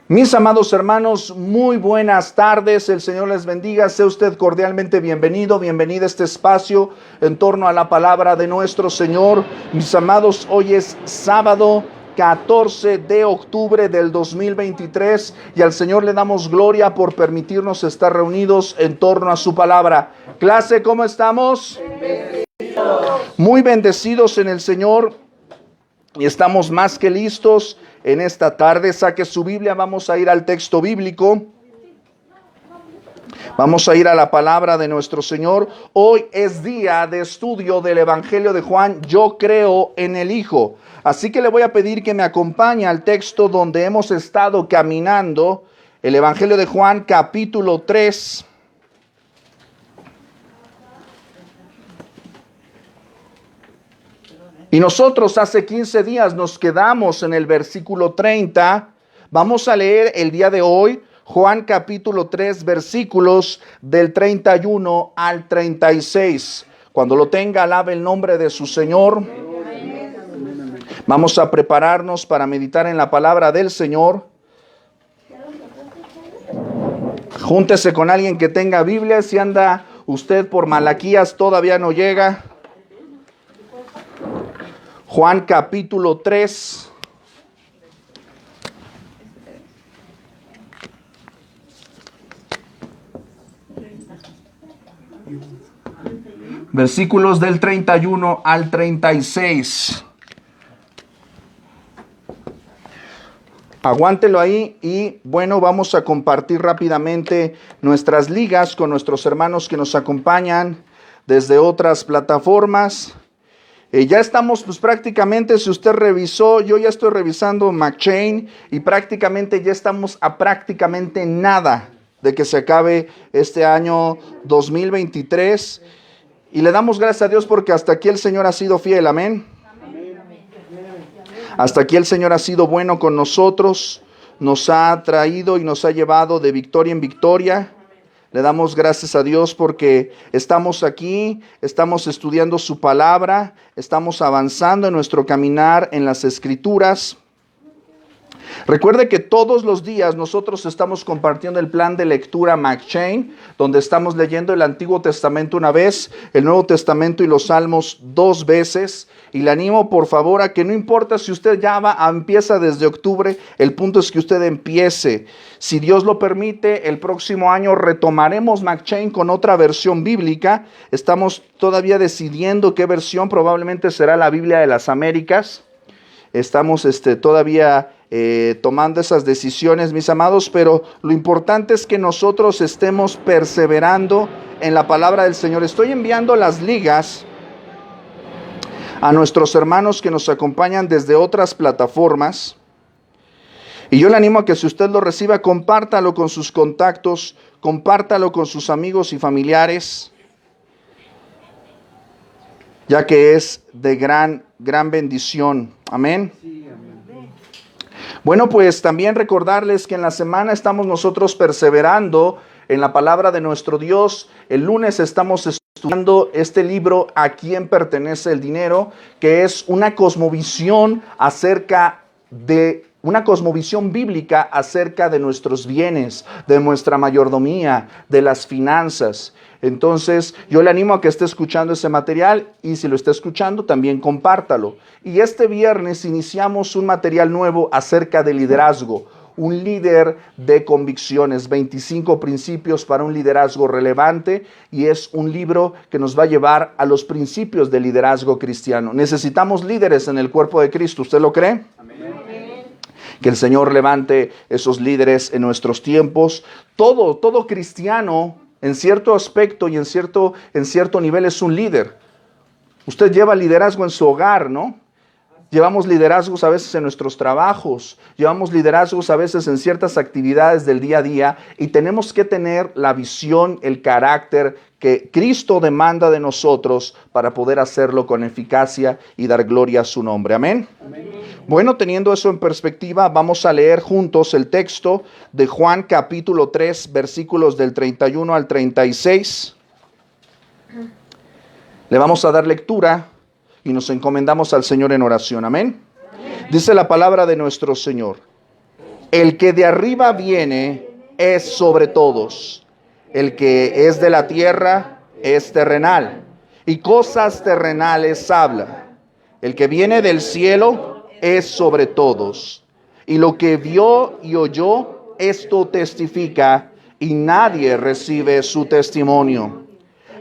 Mis amados hermanos, muy buenas tardes, el Señor les bendiga, sea usted cordialmente bienvenido, bienvenida a este espacio en torno a la palabra de nuestro Señor. Mis amados, hoy es sábado 14 de octubre del 2023 y al Señor le damos gloria por permitirnos estar reunidos en torno a su palabra. Clase, ¿cómo estamos? Muy bendecidos en el Señor y estamos más que listos. En esta tarde, saque su Biblia, vamos a ir al texto bíblico. Vamos a ir a la palabra de nuestro Señor. Hoy es día de estudio del Evangelio de Juan. Yo creo en el Hijo. Así que le voy a pedir que me acompañe al texto donde hemos estado caminando. El Evangelio de Juan, capítulo 3. Y nosotros hace 15 días nos quedamos en el versículo 30. Vamos a leer el día de hoy Juan capítulo 3 versículos del 31 al 36. Cuando lo tenga, alabe el nombre de su Señor. Vamos a prepararnos para meditar en la palabra del Señor. Júntese con alguien que tenga Biblia. Si anda usted por Malaquías, todavía no llega. Juan capítulo 3. Versículos del 31 al 36. Aguántelo ahí y bueno, vamos a compartir rápidamente nuestras ligas con nuestros hermanos que nos acompañan desde otras plataformas. Ya estamos pues prácticamente, si usted revisó, yo ya estoy revisando McChain y prácticamente ya estamos a prácticamente nada de que se acabe este año 2023 y le damos gracias a Dios porque hasta aquí el Señor ha sido fiel, amén. Hasta aquí el Señor ha sido bueno con nosotros, nos ha traído y nos ha llevado de victoria en victoria. Le damos gracias a Dios porque estamos aquí, estamos estudiando su palabra, estamos avanzando en nuestro caminar en las Escrituras. Recuerde que todos los días nosotros estamos compartiendo el plan de lectura McChain, donde estamos leyendo el Antiguo Testamento una vez, el Nuevo Testamento y los Salmos 2 veces. Y le animo por favor a que no importa si usted ya empieza desde octubre, el punto es que usted empiece. Si Dios lo permite, el próximo año retomaremos McChain con otra versión bíblica. Estamos todavía decidiendo qué versión, probablemente será la Biblia de las Américas. Estamos todavía tomando esas decisiones, mis amados, pero lo importante es que nosotros estemos perseverando en la palabra del Señor. Estoy enviando las ligas a nuestros hermanos que nos acompañan desde otras plataformas. Y yo le animo a que si usted lo reciba, compártalo con sus contactos, compártalo con sus amigos y familiares, ya que es de gran bendición. Amén. Bueno, pues también recordarles que en la semana estamos nosotros perseverando en la palabra de nuestro Dios. El lunes estamos estudiando este libro, ¿A quién pertenece el dinero?, que es una cosmovisión una cosmovisión bíblica acerca de nuestros bienes, de nuestra mayordomía, de las finanzas. Entonces, yo le animo a que esté escuchando ese material y si lo está escuchando, también compártalo. Y este viernes iniciamos un material nuevo acerca de liderazgo. Un líder de convicciones, 25 principios para un liderazgo relevante, y es un libro que nos va a llevar a los principios del liderazgo cristiano. Necesitamos líderes en el cuerpo de Cristo, ¿usted lo cree? Amén. Que el Señor levante esos líderes en nuestros tiempos. Todo cristiano, en cierto aspecto y en cierto nivel, es un líder. Usted lleva liderazgo en su hogar, ¿no? Llevamos liderazgos a veces en nuestros trabajos, llevamos liderazgos a veces en ciertas actividades del día a día y tenemos que tener la visión, el carácter que Cristo demanda de nosotros para poder hacerlo con eficacia y dar gloria a su nombre. Amén. Amén. Bueno, teniendo eso en perspectiva, vamos a leer juntos el texto de Juan capítulo 3, versículos del 31 al 36. Le vamos a dar lectura y nos encomendamos al Señor en oración. Amén. Dice la palabra de nuestro Señor. El que de arriba viene es sobre todos. El que es de la tierra es terrenal, y cosas terrenales habla. El que viene del cielo es sobre todos. Y lo que vio y oyó, esto testifica, y nadie recibe su testimonio.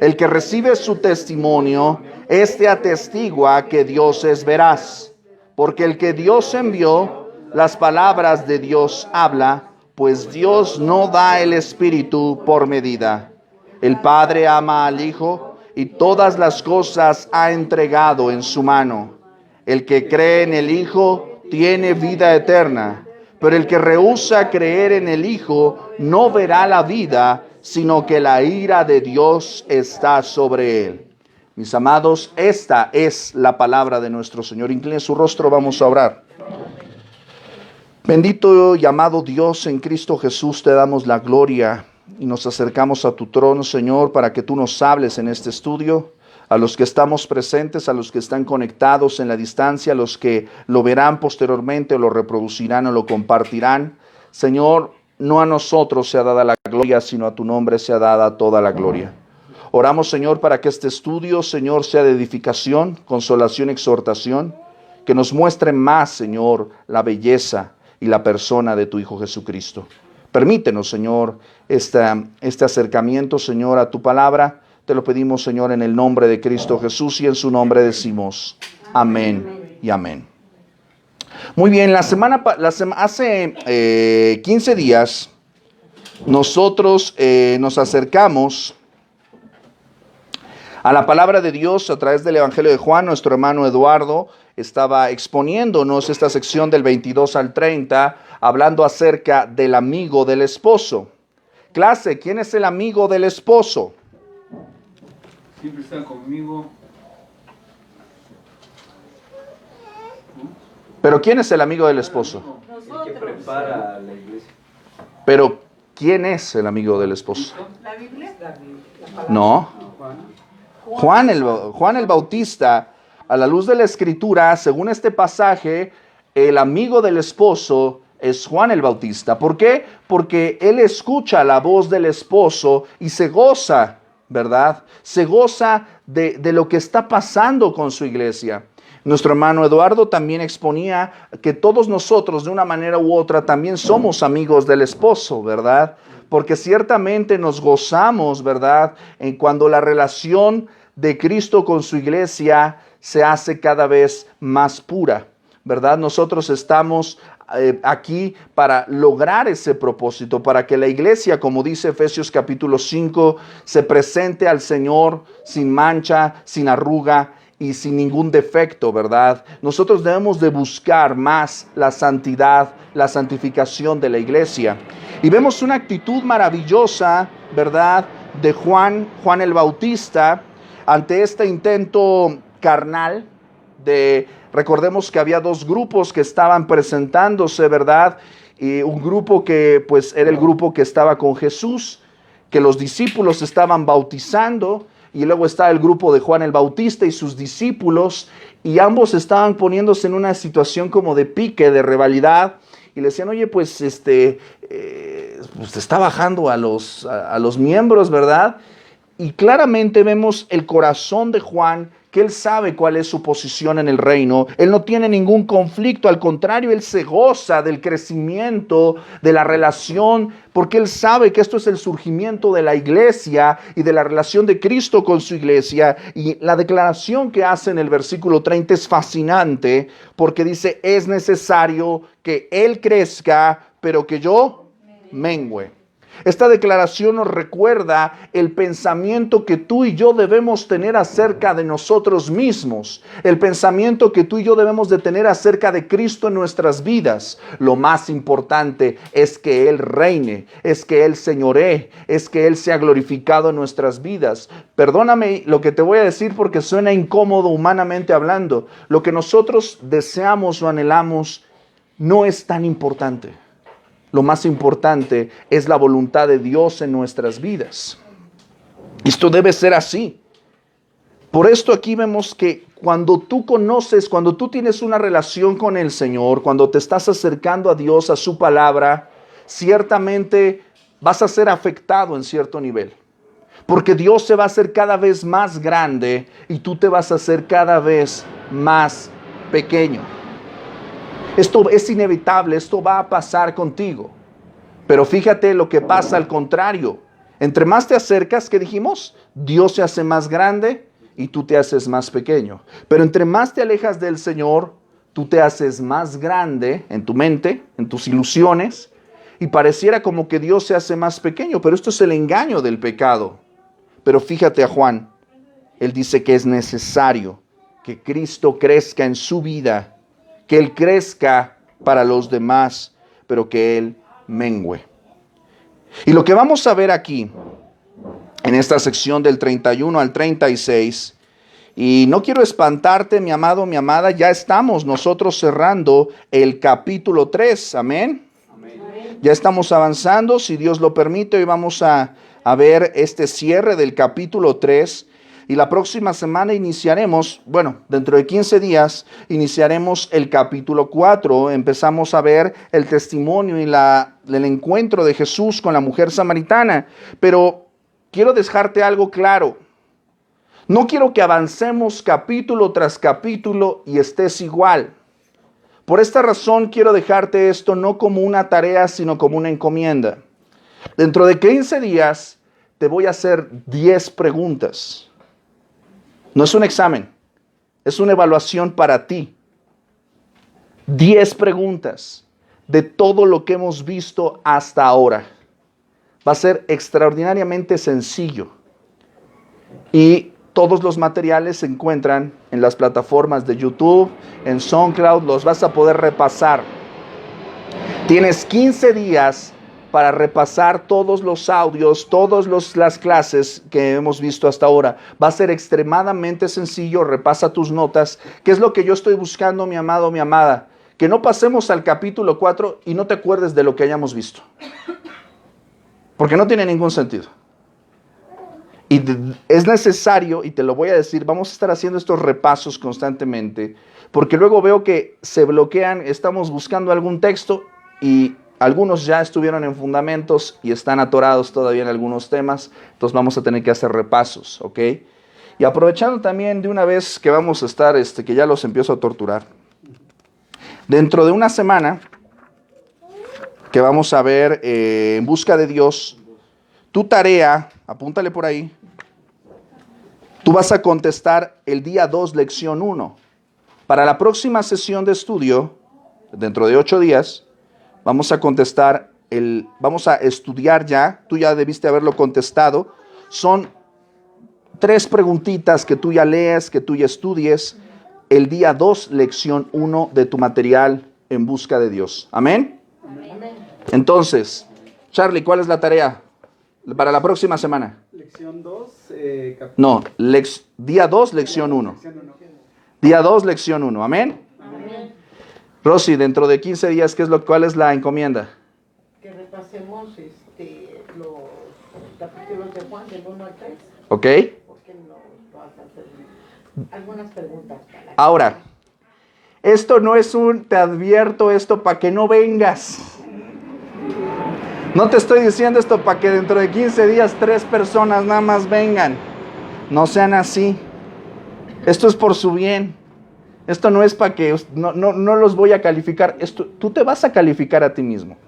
El que recibe su testimonio, este atestigua que Dios es veraz. Porque el que Dios envió, las palabras de Dios habla, pues Dios no da el Espíritu por medida. El Padre ama al Hijo y todas las cosas ha entregado en su mano. El que cree en el Hijo tiene vida eterna, pero el que rehúsa creer en el Hijo no verá la vida, sino que la ira de Dios está sobre él. Mis amados, esta es la palabra de nuestro Señor. Incline su rostro, vamos a orar. Bendito y amado Dios, en Cristo Jesús te damos la gloria y nos acercamos a tu trono, Señor, para que tú nos hables en este estudio. A los que estamos presentes, a los que están conectados en la distancia, a los que lo verán posteriormente, o lo reproducirán o lo compartirán. Señor, no a nosotros sea dada la gloria, sino a tu nombre sea dada toda la gloria. Oramos, Señor, para que este estudio, Señor, sea de edificación, consolación, exhortación, que nos muestre más, Señor, la belleza y la persona de tu Hijo Jesucristo. Permítenos, Señor, este acercamiento, Señor, a tu palabra. Te lo pedimos, Señor, en el nombre de Cristo Jesús, y en su nombre decimos amén y amén. Muy bien, hace 15 días nosotros nos acercamos a la palabra de Dios a través del Evangelio de Juan. Nuestro hermano Eduardo estaba exponiéndonos esta sección del 22 al 30, hablando acerca del amigo del esposo. Clase, ¿quién es el amigo del esposo? Siempre está conmigo. Pero ¿quién es el amigo del esposo? El que prepara la iglesia. Pero ¿quién es el amigo del esposo? ¿La Biblia? No. Juan el Bautista, a la luz de la Escritura, según este pasaje, el amigo del esposo es Juan el Bautista. ¿Por qué? Porque él escucha la voz del esposo y se goza, ¿verdad? Se goza de lo que está pasando con su iglesia. Nuestro hermano Eduardo también exponía que todos nosotros, de una manera u otra, también somos amigos del esposo, ¿verdad? Porque ciertamente nos gozamos, ¿verdad?, en cuando la relación de Cristo con su iglesia se hace cada vez más pura, ¿verdad? Nosotros estamos aquí para lograr ese propósito, para que la iglesia, como dice Efesios capítulo 5, se presente al Señor sin mancha, sin arruga y sin ningún defecto, ¿verdad? Nosotros debemos de buscar más la santidad, la santificación de la iglesia. Y vemos una actitud maravillosa, ¿verdad?, de Juan el Bautista ante este intento carnal recordemos que había dos grupos que estaban presentándose, ¿verdad? Y un grupo que pues era el grupo que estaba con Jesús, que los discípulos estaban bautizando, y luego está el grupo de Juan el Bautista y sus discípulos, y ambos estaban poniéndose en una situación como de pique, de rivalidad, y le decían, oye, pues pues está bajando a los miembros, ¿verdad? Y claramente vemos el corazón de Juan, que él sabe cuál es su posición en el reino. Él no tiene ningún conflicto, al contrario, él se goza del crecimiento, de la relación, porque él sabe que esto es el surgimiento de la iglesia y de la relación de Cristo con su iglesia. Y la declaración que hace en el versículo 30 es fascinante, porque dice, es necesario que él crezca, pero que yo mengüe. Esta declaración nos recuerda el pensamiento que tú y yo debemos tener acerca de nosotros mismos, el pensamiento que tú y yo debemos de tener acerca de Cristo en nuestras vidas. Lo más importante es que Él reine, es que Él señoree, es que Él sea glorificado en nuestras vidas. Perdóname lo que te voy a decir porque suena incómodo humanamente hablando. Lo que nosotros deseamos o anhelamos no es tan importante. Lo más importante es la voluntad de Dios en nuestras vidas. Esto debe ser así. Por esto aquí vemos que cuando tú conoces, cuando tú tienes una relación con el Señor, cuando te estás acercando a Dios, a su palabra, ciertamente vas a ser afectado en cierto nivel. Porque Dios se va a hacer cada vez más grande y tú te vas a hacer cada vez más pequeño. Esto es inevitable, esto va a pasar contigo. Pero fíjate lo que pasa al contrario. Entre más te acercas, ¿qué dijimos? Dios se hace más grande y tú te haces más pequeño. Pero entre más te alejas del Señor, tú te haces más grande en tu mente, en tus ilusiones, y pareciera como que Dios se hace más pequeño, pero esto es el engaño del pecado. Pero fíjate a Juan, él dice que es necesario que Cristo crezca en su vida, que Él crezca para los demás, pero que Él mengüe. Y lo que vamos a ver aquí, en esta sección del 31 al 36, y no quiero espantarte, mi amado, mi amada, ya estamos nosotros cerrando el capítulo 3, amén. Ya estamos avanzando, si Dios lo permite, hoy vamos a ver este cierre del capítulo 3 y la próxima semana iniciaremos, dentro de 15 días, iniciaremos el capítulo 4, empezamos a ver el testimonio y el encuentro de Jesús con la mujer samaritana, pero quiero dejarte algo claro, no quiero que avancemos capítulo tras capítulo y estés igual. Por esta razón quiero dejarte esto no como una tarea, sino como una encomienda. Dentro de 15 días te voy a hacer 10 preguntas. No es un examen, es una evaluación para ti. 10 preguntas de todo lo que hemos visto hasta ahora. Va a ser extraordinariamente sencillo. Y todos los materiales se encuentran en las plataformas de YouTube, en SoundCloud, los vas a poder repasar. Tienes 15 días para repasar todos los audios, todas las clases que hemos visto hasta ahora. Va a ser extremadamente sencillo, repasa tus notas. ¿Qué es lo que yo estoy buscando, mi amado, mi amada? Que no pasemos al capítulo 4 y no te acuerdes de lo que hayamos visto. Porque no tiene ningún sentido. Y es necesario, y te lo voy a decir, vamos a estar haciendo estos repasos constantemente, porque luego veo que se bloquean, estamos buscando algún texto y algunos ya estuvieron en fundamentos y están atorados todavía en algunos temas, entonces vamos a tener que hacer repasos, ¿ok? Y aprovechando también de una vez que vamos a estar, que ya los empiezo a torturar, dentro de una semana que vamos a ver En Busca de Dios, tu tarea, apúntale por ahí, tú vas a contestar el día 2, lección 1. Para la próxima sesión de estudio, dentro de 8 días, vamos a contestar, vamos a estudiar ya, tú ya debiste haberlo contestado. Son 3 preguntitas que tú ya lees, que tú ya estudies. El día 2, lección 1 de tu material En Busca de Dios. ¿Amén? Amén. Entonces, Charlie, ¿cuál es la tarea para la próxima semana? Lección 2. No, día 2, lección 1. Día 2, lección 1. ¿Amén? Amén. Rosy, dentro de 15 días, ¿cuál es la encomienda? Que repasemos los capítulos de Juan del 1 al 3. ¿Ok? Porque nos vas a hacer algunas preguntas. Ahora, esto no es te advierto esto para que no vengas. No te estoy diciendo esto para que dentro de 15 días 3 personas nada más vengan. No sean así. Esto es por su bien. Esto no es para que, no los voy a calificar. Tú te vas a calificar a ti mismo.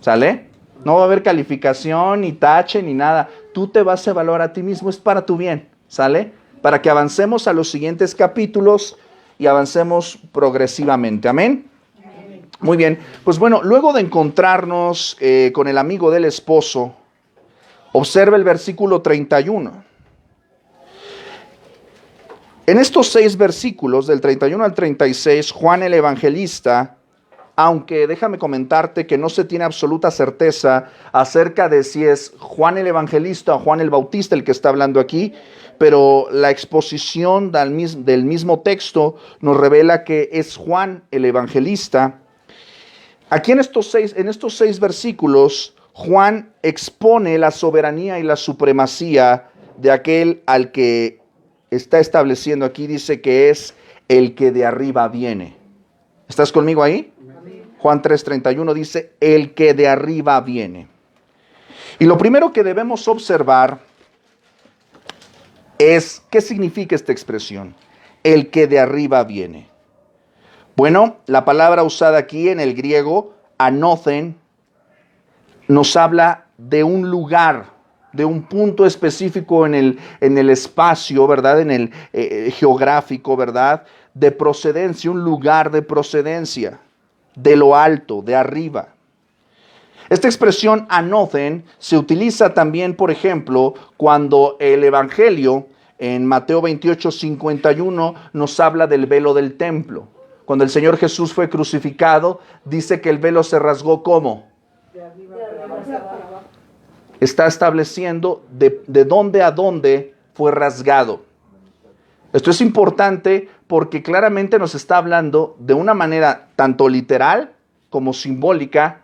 ¿Sale? No va a haber calificación, ni tache, ni nada. Tú te vas a evaluar a ti mismo. Es para tu bien. ¿Sale? Para que avancemos a los siguientes capítulos y avancemos progresivamente. ¿Amén? Muy bien, pues bueno, luego de encontrarnos con el amigo del esposo, observa el versículo 31. En estos 6 versículos, del 31 al 36, Juan el Evangelista, aunque déjame comentarte que no se tiene absoluta certeza acerca de si es Juan el Evangelista o Juan el Bautista el que está hablando aquí, pero la exposición del mismo texto nos revela que es Juan el Evangelista. Aquí en estos 6 versículos, Juan expone la soberanía y la supremacía de aquel al que está estableciendo aquí, dice que es el que de arriba viene. ¿Estás conmigo ahí? Juan 3:31 dice, el que de arriba viene. Y lo primero que debemos observar es, ¿qué significa esta expresión? El que de arriba viene. Bueno, la palabra usada aquí en el griego, anothen, nos habla de un lugar, de un punto específico en el espacio, ¿verdad? En el geográfico, ¿verdad? De procedencia, un lugar de procedencia, de lo alto, de arriba. Esta expresión anothen se utiliza también, por ejemplo, cuando el Evangelio en Mateo 28:51 nos habla del velo del templo. Cuando el Señor Jesús fue crucificado, dice que el velo se rasgó ¿cómo? Está estableciendo de dónde a dónde fue rasgado. Esto es importante porque claramente nos está hablando de una manera tanto literal como simbólica,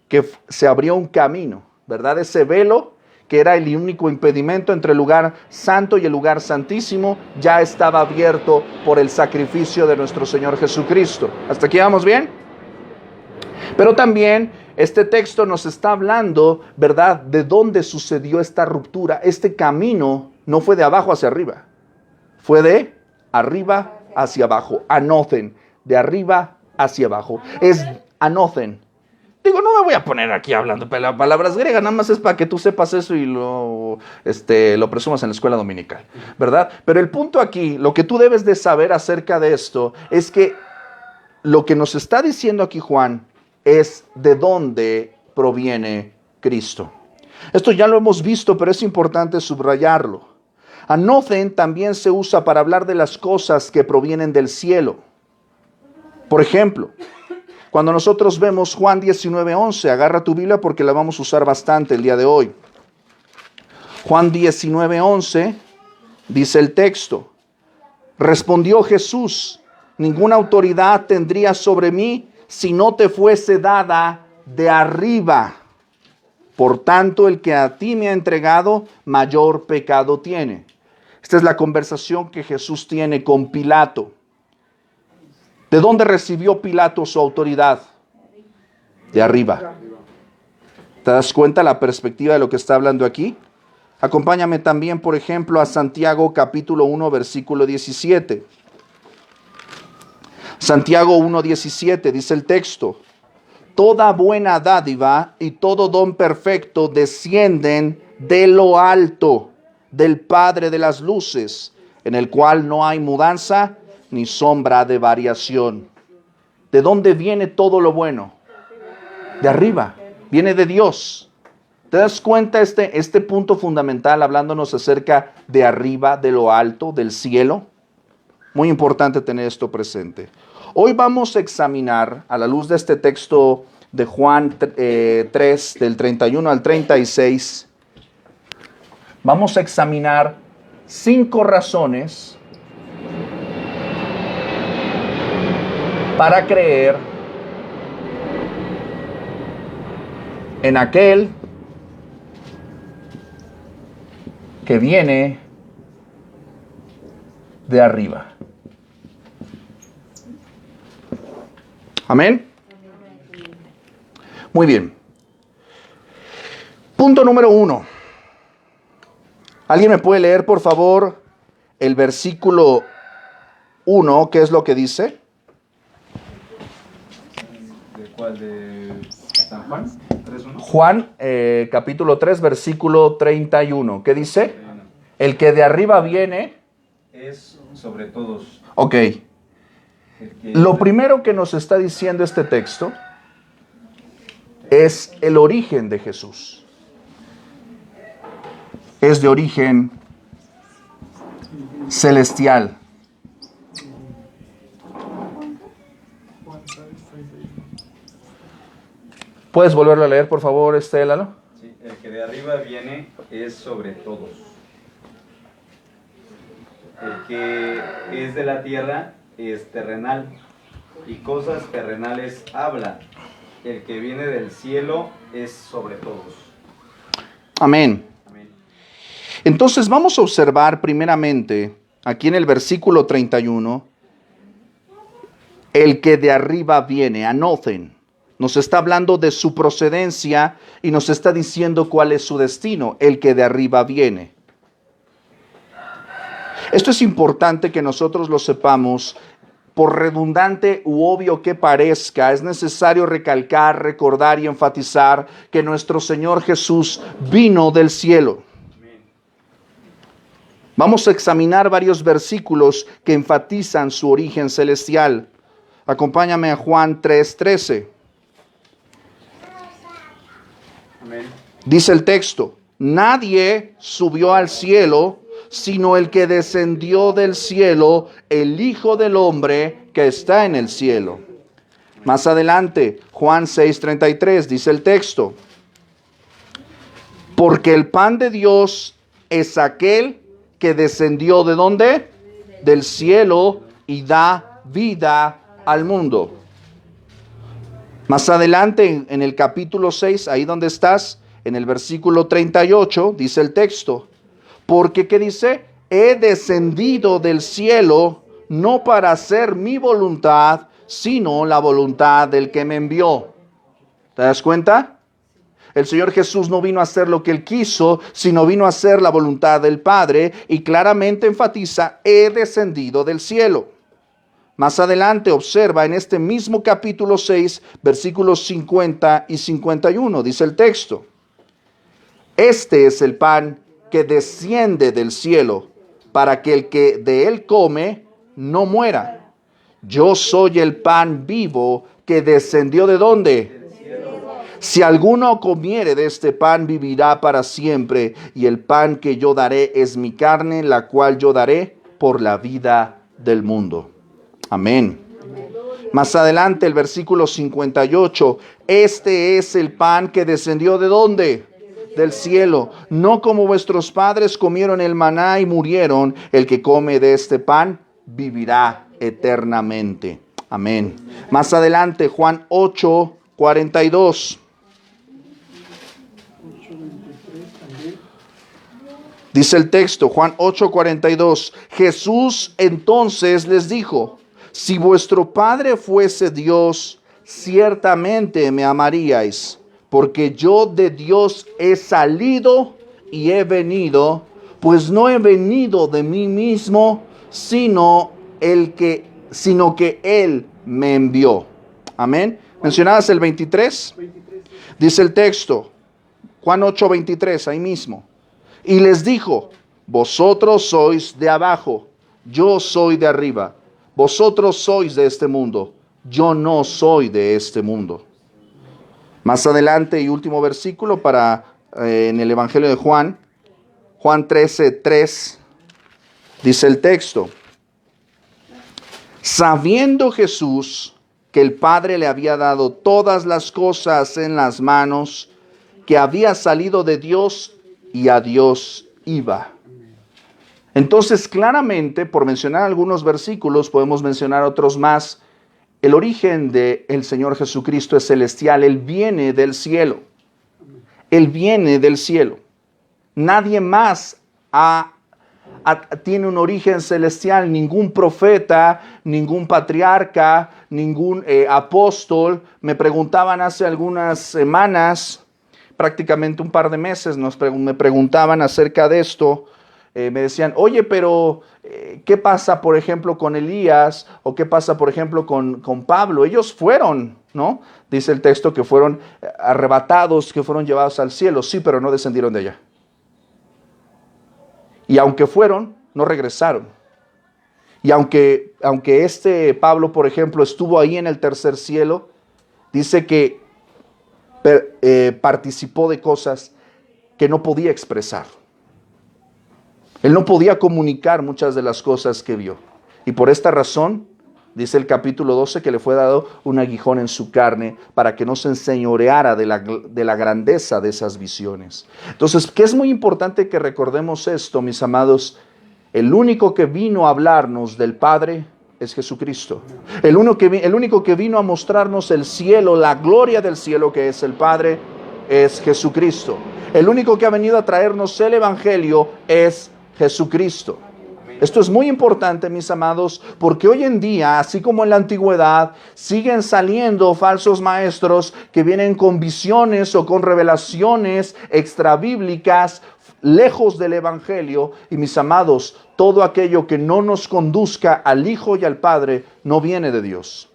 que se abrió un camino, ¿verdad? Ese velo, que era el único impedimento entre el lugar santo y el lugar santísimo, ya estaba abierto por el sacrificio de nuestro Señor Jesucristo. ¿Hasta aquí vamos bien? Pero también este texto nos está hablando, ¿verdad?, de dónde sucedió esta ruptura. Este camino no fue de abajo hacia arriba, fue de arriba hacia abajo. Anothen, de arriba hacia abajo. Es anothen. Digo, no me voy a poner aquí hablando palabras griegas, nada más es para que tú sepas eso y lo presumas en la escuela dominical, ¿verdad? Pero el punto aquí, lo que tú debes de saber acerca de esto, es que lo que nos está diciendo aquí Juan es de dónde proviene Cristo. Esto ya lo hemos visto, pero es importante subrayarlo. Anothen también se usa para hablar de las cosas que provienen del cielo. Por ejemplo, cuando nosotros vemos Juan 19:11, agarra tu Biblia porque la vamos a usar bastante el día de hoy. Juan 19:11 dice el texto: respondió Jesús, ninguna autoridad tendría sobre mí si no te fuese dada de arriba. Por tanto, el que a ti me ha entregado, mayor pecado tiene. Esta es la conversación que Jesús tiene con Pilato. ¿De dónde recibió Pilato su autoridad? De arriba. ¿Te das cuenta la perspectiva de lo que está hablando aquí? Acompáñame también, por ejemplo, a Santiago capítulo 1, versículo 17. Santiago 1:17 dice el texto: toda buena dádiva y todo don perfecto descienden de lo alto, del Padre de las luces, en el cual no hay mudanza ni sombra de variación. ¿De dónde viene todo lo bueno? De arriba, viene de Dios. ¿Te das cuenta este punto fundamental hablándonos acerca de arriba, de lo alto, del cielo? Muy importante tener esto presente. Hoy vamos a examinar, a la luz de este texto de Juan 3, del 31 al 36, vamos a examinar 5 razones para creer en aquel que viene de arriba. Amén. Muy bien. Punto número 1. ¿Alguien me puede leer, por favor, el versículo 1? ¿Qué es lo que dice? ¿De cuál? ¿De San Juan? 3:1. Juan, capítulo 3, versículo 31. ¿Qué dice? El que de arriba viene Es sobre todos. Ok. Lo primero que nos está diciendo este texto es el origen de Jesús. Es de origen celestial. ¿Puedes volverlo a leer, por favor, Lalo? Sí, el que de arriba viene es sobre todos. El que es de la tierra es terrenal, y cosas terrenales habla. El que viene del cielo es sobre todos. Amén. Amén. Entonces vamos a observar primeramente, aquí en el versículo 31, el que de arriba viene, anoten. Nos está hablando de su procedencia y nos está diciendo cuál es su destino, el que de arriba viene. Esto es importante que nosotros lo sepamos. Por redundante u obvio que parezca, es necesario recalcar, recordar y enfatizar que nuestro Señor Jesús vino del cielo. Vamos a examinar varios versículos que enfatizan su origen celestial. Acompáñame a Juan 3:13. Amén. Dice el texto: nadie subió al cielo, sino el que descendió del cielo, el Hijo del Hombre que está en el cielo. Más adelante, Juan 6:33, dice el texto: porque el pan de Dios es aquel que descendió ¿de dónde? Del cielo y da vida al mundo. Más adelante, en el capítulo 6, ahí donde estás, en el versículo 38, dice el texto: porque, ¿qué dice? He descendido del cielo no para hacer mi voluntad, sino la voluntad del que me envió. ¿Te das cuenta? El Señor Jesús no vino a hacer lo que Él quiso, sino vino a hacer la voluntad del Padre, y claramente enfatiza: he descendido del cielo. Más adelante observa en este mismo capítulo 6, versículos 50 y 51, dice el texto: este es el pan que desciende del cielo, para que el que de él come no muera. Yo soy el pan vivo que descendió ¿de dónde? Si alguno comiere de este pan, vivirá para siempre, y el pan que yo daré es mi carne, la cual yo daré por la vida del mundo. Amén. Más adelante, el versículo 58, este es el pan que descendió ¿de dónde? Del cielo, no como vuestros padres comieron el maná y murieron. El que come de este pan vivirá eternamente. Amén. Más adelante, Juan 8:42. Dice el texto, Juan 8:42. Jesús entonces les dijo: si vuestro Padre fuese Dios, ciertamente me amaríais, porque yo de Dios he salido y he venido, pues no he venido de mí mismo, sino que Él me envió. Amén. ¿Mencionabas el 23? Dice el texto, Juan 8:23, ahí mismo. Y les dijo: vosotros sois de abajo, yo soy de arriba. Vosotros sois de este mundo, yo no soy de este mundo. Más adelante y último versículo en el Evangelio de Juan, Juan 13:3, dice el texto: sabiendo Jesús que el Padre le había dado todas las cosas en las manos, que había salido de Dios y a Dios iba. Entonces, claramente, por mencionar algunos versículos, podemos mencionar otros más. El origen del Señor Jesucristo es celestial. Él viene del cielo. Él viene del cielo. Nadie más tiene un origen celestial. Ningún profeta, ningún patriarca, ningún apóstol. Me preguntaban hace algunas semanas, prácticamente un par de meses, me preguntaban acerca de esto. Me decían: oye, pero ¿qué pasa, por ejemplo, con Elías? ¿O qué pasa, por ejemplo, con Pablo? Ellos fueron, ¿no? Dice el texto que fueron arrebatados, que fueron llevados al cielo. Sí, pero no descendieron de allá. Y aunque fueron, no regresaron. Y aunque este Pablo, por ejemplo, estuvo ahí en el tercer cielo, dice que participó de cosas que no podía expresar. Él no podía comunicar muchas de las cosas que vio. Y por esta razón, dice el capítulo 12, que le fue dado un aguijón en su carne para que no se enseñoreara de la grandeza de esas visiones. Entonces, que es muy importante que recordemos esto, mis amados. El único que vino a hablarnos del Padre es Jesucristo. El único que vino a mostrarnos el cielo, la gloria del cielo que es el Padre, es Jesucristo. El único que ha venido a traernos el Evangelio es Jesucristo. Esto es muy importante, mis amados, porque hoy en día, así como en la antigüedad, siguen saliendo falsos maestros que vienen con visiones o con revelaciones extrabíblicas, lejos del Evangelio. Y mis amados, todo aquello que no nos conduzca al Hijo y al Padre no viene de Dios.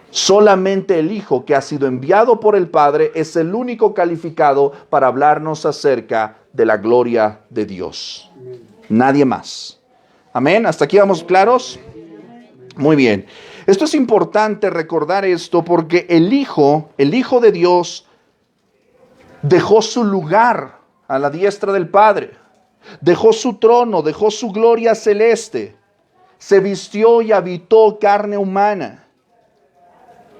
Solamente el Hijo, que ha sido enviado por el Padre, es el único calificado para hablarnos acerca de la gloria de Dios. Nadie más. Amén. ¿Hasta aquí vamos claros? Muy bien. Esto es importante recordar esto porque el Hijo de Dios dejó su lugar a la diestra del Padre. Dejó su trono, dejó su gloria celeste. Se vistió y habitó carne humana.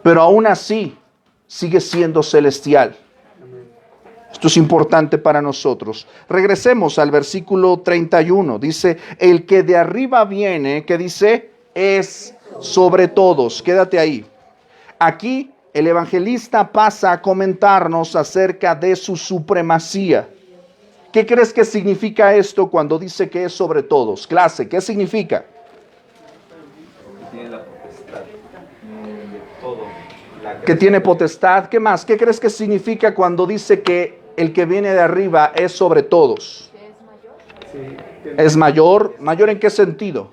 Pero aún así sigue siendo celestial. Esto es importante para nosotros. Regresemos al versículo 31. Dice, el que de arriba viene, ¿qué dice? Es sobre todos. Quédate ahí. Aquí el evangelista pasa a comentarnos acerca de su supremacía. ¿Qué crees que significa esto cuando dice que es sobre todos? Clase, ¿qué significa? Tiene la potestad de todo. Que tiene potestad. ¿Qué más? ¿Qué crees que significa cuando dice que el que viene de arriba es sobre todos? ¿Es mayor? ¿Mayor en qué sentido?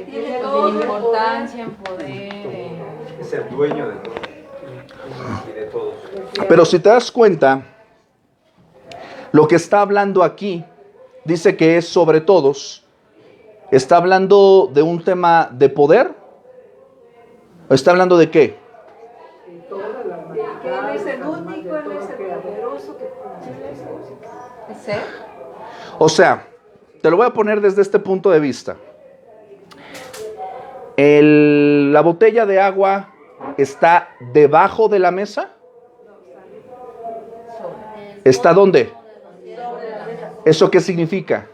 Tiene toda importancia, poder. Es el dueño de todo y de todos. Pero si te das cuenta, lo que está hablando aquí, dice que es sobre todos. ¿Está hablando de un tema de poder? ¿O está hablando de qué? Que Él es el único, Él es el poderoso que concede las cosas. ¿Es Él? O sea, te lo voy a poner desde este punto de vista. La botella de agua está debajo de la mesa. ¿Está dónde? ¿Eso qué significa?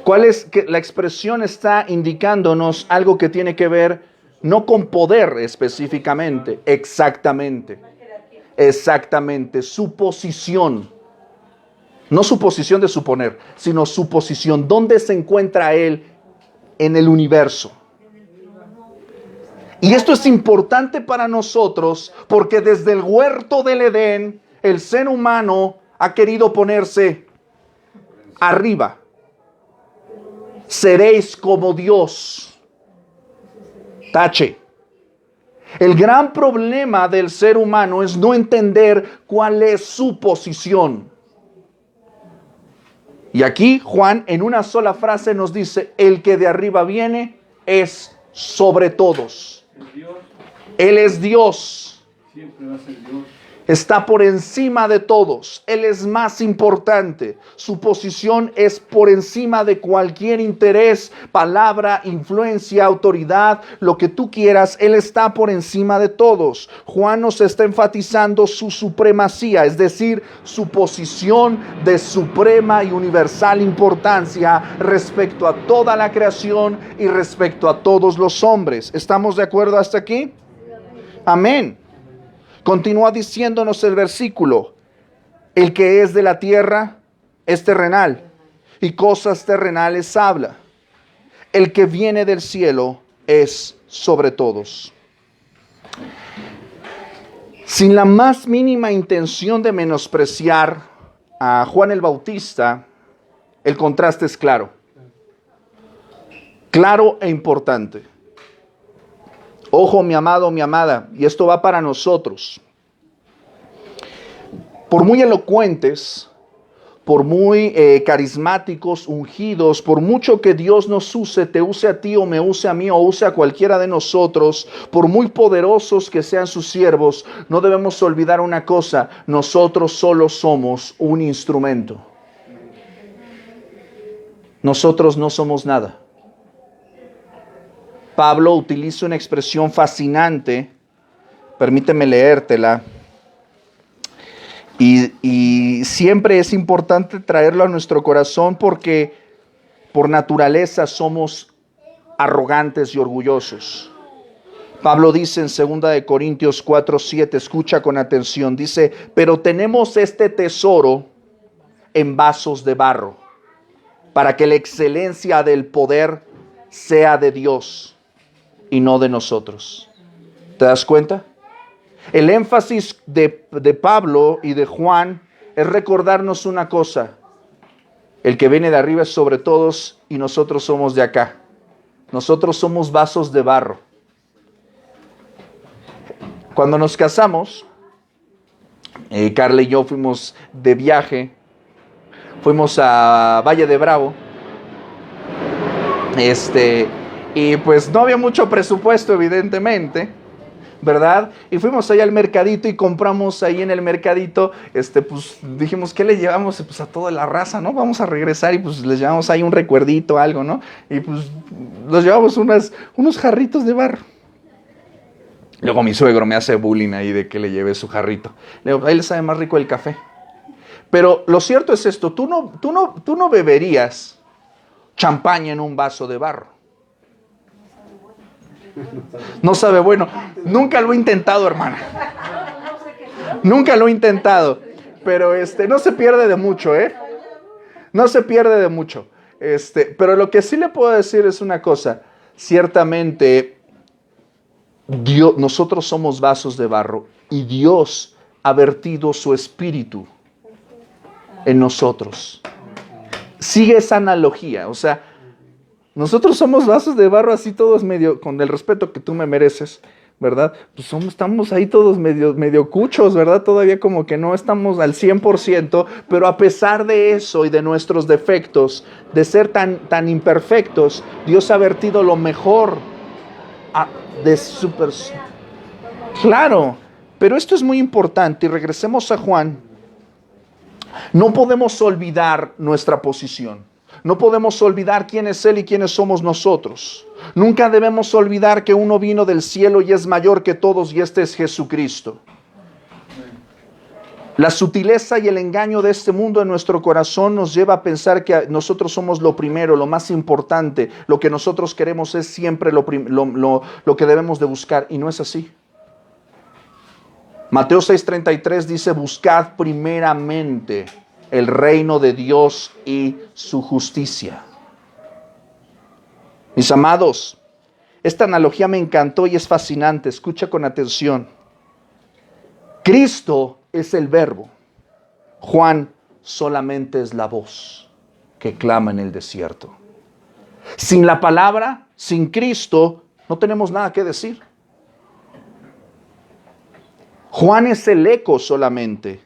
¿Cuál es que la expresión está indicándonos algo que tiene que ver no con poder específicamente, exactamente, su posición, no su posición de suponer, sino su posición, ¿dónde se encuentra Él en el universo? Y esto es importante para nosotros porque desde el huerto del Edén, el ser humano ha querido ponerse arriba. Seréis como Dios. Tache. El gran problema del ser humano es no entender cuál es su posición. Y aquí Juan en una sola frase nos dice, el que de arriba viene es sobre todos. Él es Dios. Siempre va a ser Dios. Está por encima de todos. Él es más importante. Su posición es por encima de cualquier interés, palabra, influencia, autoridad, lo que tú quieras. Él está por encima de todos. Juan nos está enfatizando su supremacía, es decir, su posición de suprema y universal importancia respecto a toda la creación y respecto a todos los hombres. ¿Estamos de acuerdo hasta aquí? Amén. Continúa diciéndonos el versículo, el que es de la tierra es terrenal y cosas terrenales habla. El que viene del cielo es sobre todos. Sin la más mínima intención de menospreciar a Juan el Bautista, el contraste es claro. Claro e importante. Ojo, mi amado, mi amada, y esto va para nosotros. Por muy elocuentes, por muy carismáticos, ungidos, por mucho que Dios nos use, te use a ti o me use a mí o use a cualquiera de nosotros, por muy poderosos que sean sus siervos, no debemos olvidar una cosa, nosotros solo somos un instrumento. Nosotros no somos nada. Pablo utiliza una expresión fascinante, permíteme leértela, y siempre es importante traerlo a nuestro corazón porque por naturaleza somos arrogantes y orgullosos. Pablo dice en 2 Corintios 4:7, escucha con atención, dice, pero tenemos este tesoro en vasos de barro, para que la excelencia del poder sea de Dios y no de nosotros. ¿Te das cuenta? El énfasis de Pablo y de Juan es recordarnos una cosa: el que viene de arriba es sobre todos y nosotros somos de acá. Nosotros somos vasos de barro. Cuando nos casamos, Carla y yo fuimos de viaje, fuimos a Valle de Bravo, y pues no había mucho presupuesto, evidentemente, ¿verdad? Y fuimos ahí al mercadito y compramos ahí en el mercadito, pues dijimos, ¿qué le llevamos? Pues a toda la raza, ¿no? Vamos a regresar y pues les llevamos ahí un recuerdito, algo, ¿no? Y pues nos llevamos unos jarritos de barro. Luego mi suegro me hace bullying ahí de que le lleve su jarrito. Le digo, ahí le sabe más rico el café. Pero lo cierto es esto, tú no beberías champaña en un vaso de barro. No sabe bueno. Nunca lo he intentado, hermana. Nunca lo he intentado. Pero no se pierde de mucho, ¿eh? No se pierde de mucho. Pero lo que sí le puedo decir es una cosa. Ciertamente, nosotros somos vasos de barro y Dios ha vertido su espíritu en nosotros. Sigue esa analogía, o sea, nosotros somos vasos de barro así todos medio, con el respeto que tú me mereces, ¿verdad? Pues estamos ahí todos medio cuchos, ¿verdad? Todavía como que no estamos al 100%, pero a pesar de eso y de nuestros defectos, de ser tan imperfectos, Dios ha vertido lo mejor de su persona. Claro, pero esto es muy importante y regresemos a Juan. No podemos olvidar nuestra posición. No podemos olvidar quién es Él y quiénes somos nosotros. Nunca debemos olvidar que uno vino del cielo y es mayor que todos y este es Jesucristo. La sutileza y el engaño de este mundo en nuestro corazón nos lleva a pensar que nosotros somos lo primero, lo más importante. Lo que nosotros queremos es siempre lo que debemos de buscar y no es así. Mateo 6:33 dice, buscad primeramente el reino de Dios y su justicia. Mis amados, esta analogía me encantó y es fascinante. Escucha con atención. Cristo es el verbo. Juan solamente es la voz que clama en el desierto. Sin la palabra, sin Cristo, no tenemos nada que decir. Juan es el eco solamente,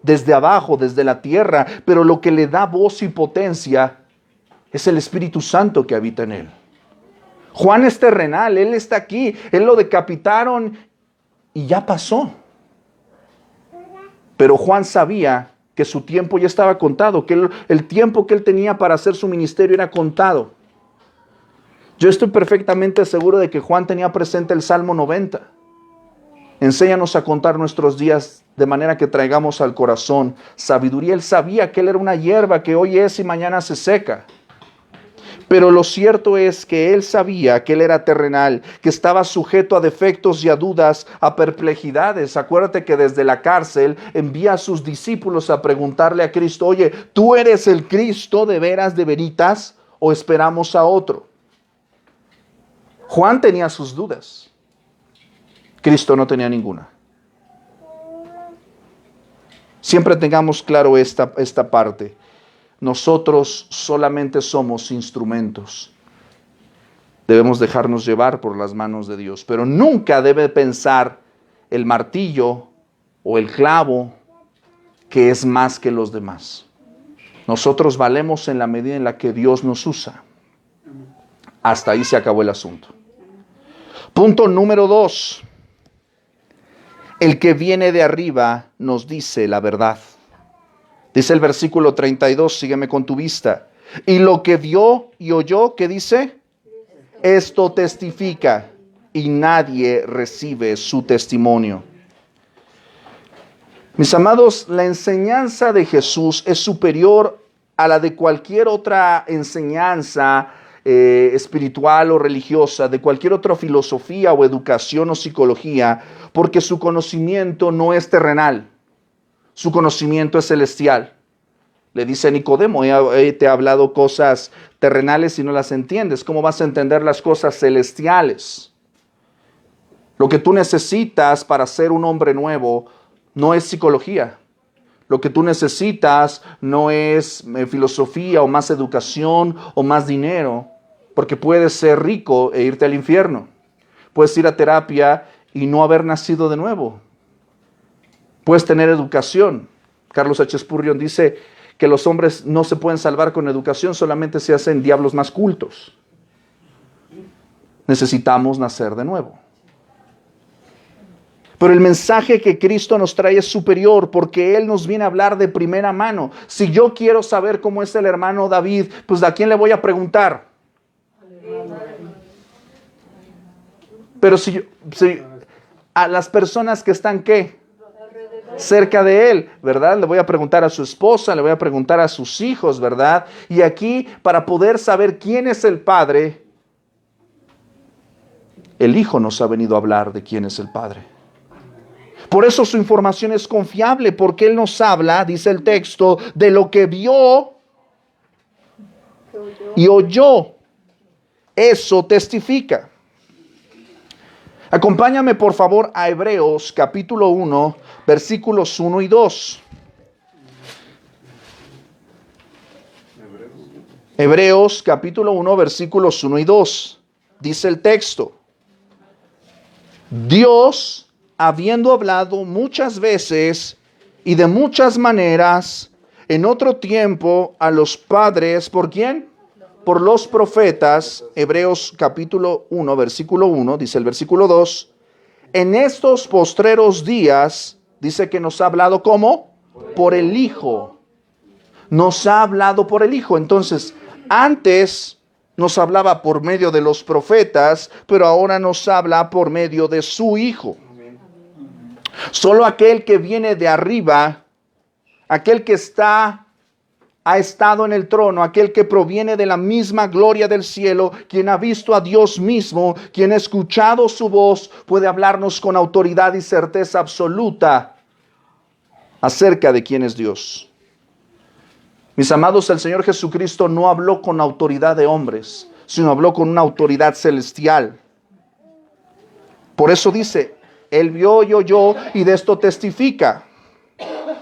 desde abajo, desde la tierra, pero lo que le da voz y potencia es el Espíritu Santo que habita en él. Juan es terrenal, él está aquí, él lo decapitaron y ya pasó. Pero Juan sabía que su tiempo ya estaba contado, que el tiempo que él tenía para hacer su ministerio era contado. Yo estoy perfectamente seguro de que Juan tenía presente el Salmo 90. Enséñanos a contar nuestros días de manera que traigamos al corazón sabiduría. Él sabía que él era una hierba que hoy es y mañana se seca. Pero lo cierto es que él sabía que él era terrenal, que estaba sujeto a defectos y a dudas, a perplejidades. Acuérdate que desde la cárcel envía a sus discípulos a preguntarle a Cristo, oye, ¿tú eres el Cristo de veras, de veritas, o esperamos a otro? Juan tenía sus dudas. Cristo no tenía ninguna. Siempre tengamos claro esta parte. Nosotros solamente somos instrumentos. Debemos dejarnos llevar por las manos de Dios, pero nunca debe pensar el martillo o el clavo que es más que los demás. Nosotros valemos en la medida en la que Dios nos usa. Hasta ahí se acabó el asunto. Punto número 2. El que viene de arriba nos dice la verdad. Dice el versículo 32, sígueme con tu vista. Y lo que vio y oyó, ¿qué dice? Esto testifica y nadie recibe su testimonio. Mis amados, la enseñanza de Jesús es superior a la de cualquier otra enseñanza espiritual o religiosa, de cualquier otra filosofía o educación o psicología, porque su conocimiento no es terrenal, su conocimiento es celestial. Le dice Nicodemo, te he hablado cosas terrenales y no las entiendes. ¿Cómo vas a entender las cosas celestiales? Lo que tú necesitas para ser un hombre nuevo no es psicología. Lo que tú necesitas no es filosofía o más educación o más dinero, porque puedes ser rico e irte al infierno. Puedes ir a terapia y no haber nacido de nuevo. Puedes tener educación. Carlos H. Spurgeon dice que los hombres no se pueden salvar con educación, solamente se hacen diablos más cultos. Necesitamos nacer de nuevo. Pero el mensaje que Cristo nos trae es superior porque Él nos viene a hablar de primera mano. Si yo quiero saber cómo es el hermano David, pues ¿a quién le voy a preguntar? Pero si a las personas que están, ¿qué? Cerca de él, ¿verdad? Le voy a preguntar a su esposa, le voy a preguntar a sus hijos, ¿verdad? Y aquí, para poder saber quién es el Padre, el Hijo nos ha venido a hablar de quién es el Padre. Por eso su información es confiable, porque Él nos habla, dice el texto, de lo que vio y oyó. Eso testifica. Acompáñame por favor a Hebreos capítulo 1, versículos 1 y 2. Hebreos capítulo 1, versículos 1 y 2. Dice el texto: Dios, habiendo hablado muchas veces y de muchas maneras en otro tiempo a los padres, ¿por quién? Por los profetas. Hebreos capítulo 1, versículo 1, dice el versículo 2, en estos postreros días, dice que nos ha hablado ¿cómo? Por el Hijo. Nos ha hablado por el Hijo. Entonces, antes nos hablaba por medio de los profetas, pero ahora nos habla por medio de su Hijo. Solo aquel que viene de arriba, aquel que ha estado en el trono, aquel que proviene de la misma gloria del cielo, quien ha visto a Dios mismo, quien ha escuchado su voz, puede hablarnos con autoridad y certeza absoluta acerca de quién es Dios. Mis amados, el Señor Jesucristo no habló con autoridad de hombres, sino habló con una autoridad celestial. Por eso dice, Él vio y oyó y de esto testifica.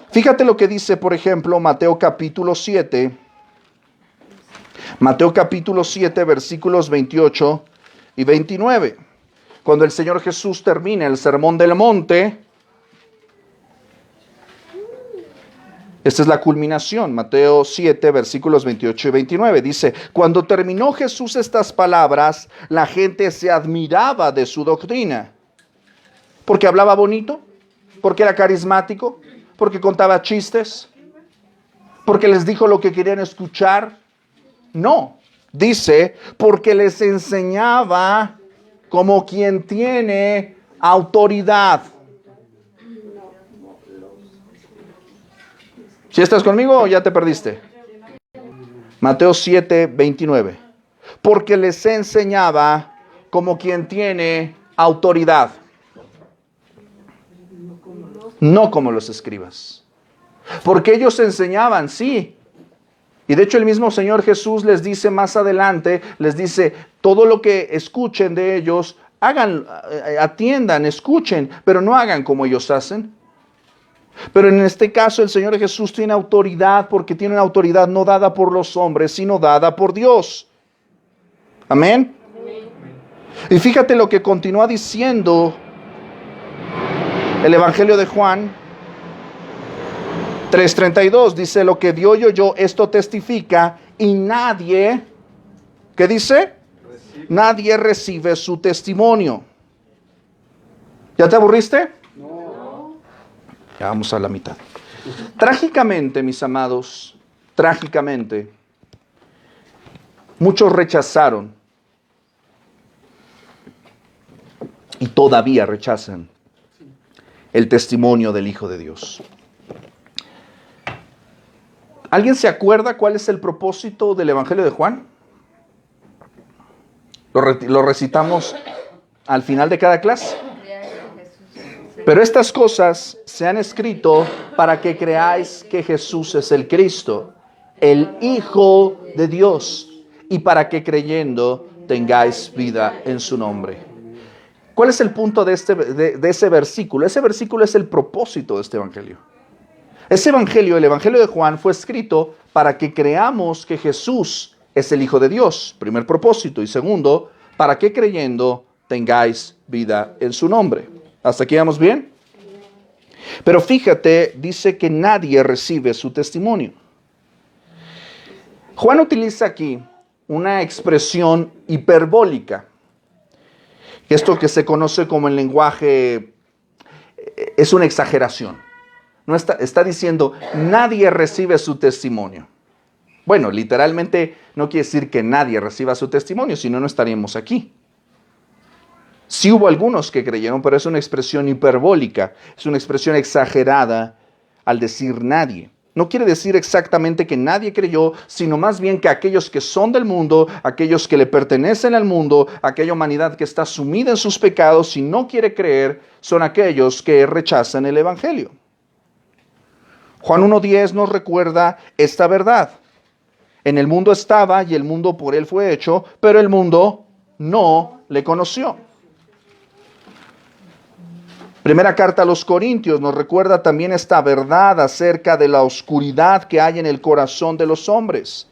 Fíjate lo que dice, por ejemplo, Mateo capítulo 7. Mateo capítulo 7, versículos 28 y 29. Cuando el Señor Jesús termina el sermón del monte, esta es la culminación. Mateo 7, versículos 28 y 29. Dice, cuando terminó Jesús estas palabras, la gente se admiraba de su doctrina. ¿Porque hablaba bonito? ¿Porque era carismático? ¿Porque contaba chistes? ¿Porque les dijo lo que querían escuchar? No, dice, porque les enseñaba como quien tiene autoridad. ¿Sí estás conmigo o ya te perdiste? Mateo 7, 29. Porque les enseñaba como quien tiene autoridad. No como los escribas. Porque ellos enseñaban, sí. Y de hecho el mismo Señor Jesús les dice más adelante, les dice, todo lo que escuchen de ellos, hagan, atiendan, escuchen, pero no hagan como ellos hacen. Pero en este caso el Señor Jesús tiene autoridad porque tiene una autoridad no dada por los hombres, sino dada por Dios. Amén. Y fíjate lo que continúa diciendo el Evangelio de Juan 3:32. Dice, lo que vio y oyó, esto testifica, y nadie, ¿qué dice? Nadie recibe su testimonio. ¿Ya te aburriste? No. Ya vamos a la mitad. Trágicamente, mis amados, trágicamente, muchos rechazaron y todavía rechazan el testimonio del Hijo de Dios. ¿Alguien se acuerda cuál es el propósito del Evangelio de Juan? Lo recitamos al final de cada clase. Pero estas cosas se han escrito para que creáis que Jesús es el Cristo, el Hijo de Dios, y para que creyendo tengáis vida en su nombre. ¿Cuál es el punto de ese versículo? Ese versículo es el propósito de este evangelio. Ese evangelio, el evangelio de Juan, fue escrito para que creamos que Jesús es el Hijo de Dios, primer propósito. Y segundo, para que creyendo tengáis vida en su nombre. ¿Hasta aquí vamos bien? Pero fíjate, dice que nadie recibe su testimonio. Juan utiliza aquí una expresión hiperbólica. Esto que se conoce como el lenguaje es una exageración. No está diciendo, nadie recibe su testimonio. Bueno, literalmente no quiere decir que nadie reciba su testimonio, si no, no estaríamos aquí. Sí hubo algunos que creyeron, pero es una expresión hiperbólica, es una expresión exagerada al decir nadie. No quiere decir exactamente que nadie creyó, sino más bien que aquellos que son del mundo, aquellos que le pertenecen al mundo, aquella humanidad que está sumida en sus pecados y no quiere creer, son aquellos que rechazan el evangelio. Juan 1:10 nos recuerda esta verdad. En el mundo estaba y el mundo por él fue hecho, pero el mundo no le conoció. Primera carta a los Corintios nos recuerda también esta verdad acerca de la oscuridad que hay en el corazón de los hombres.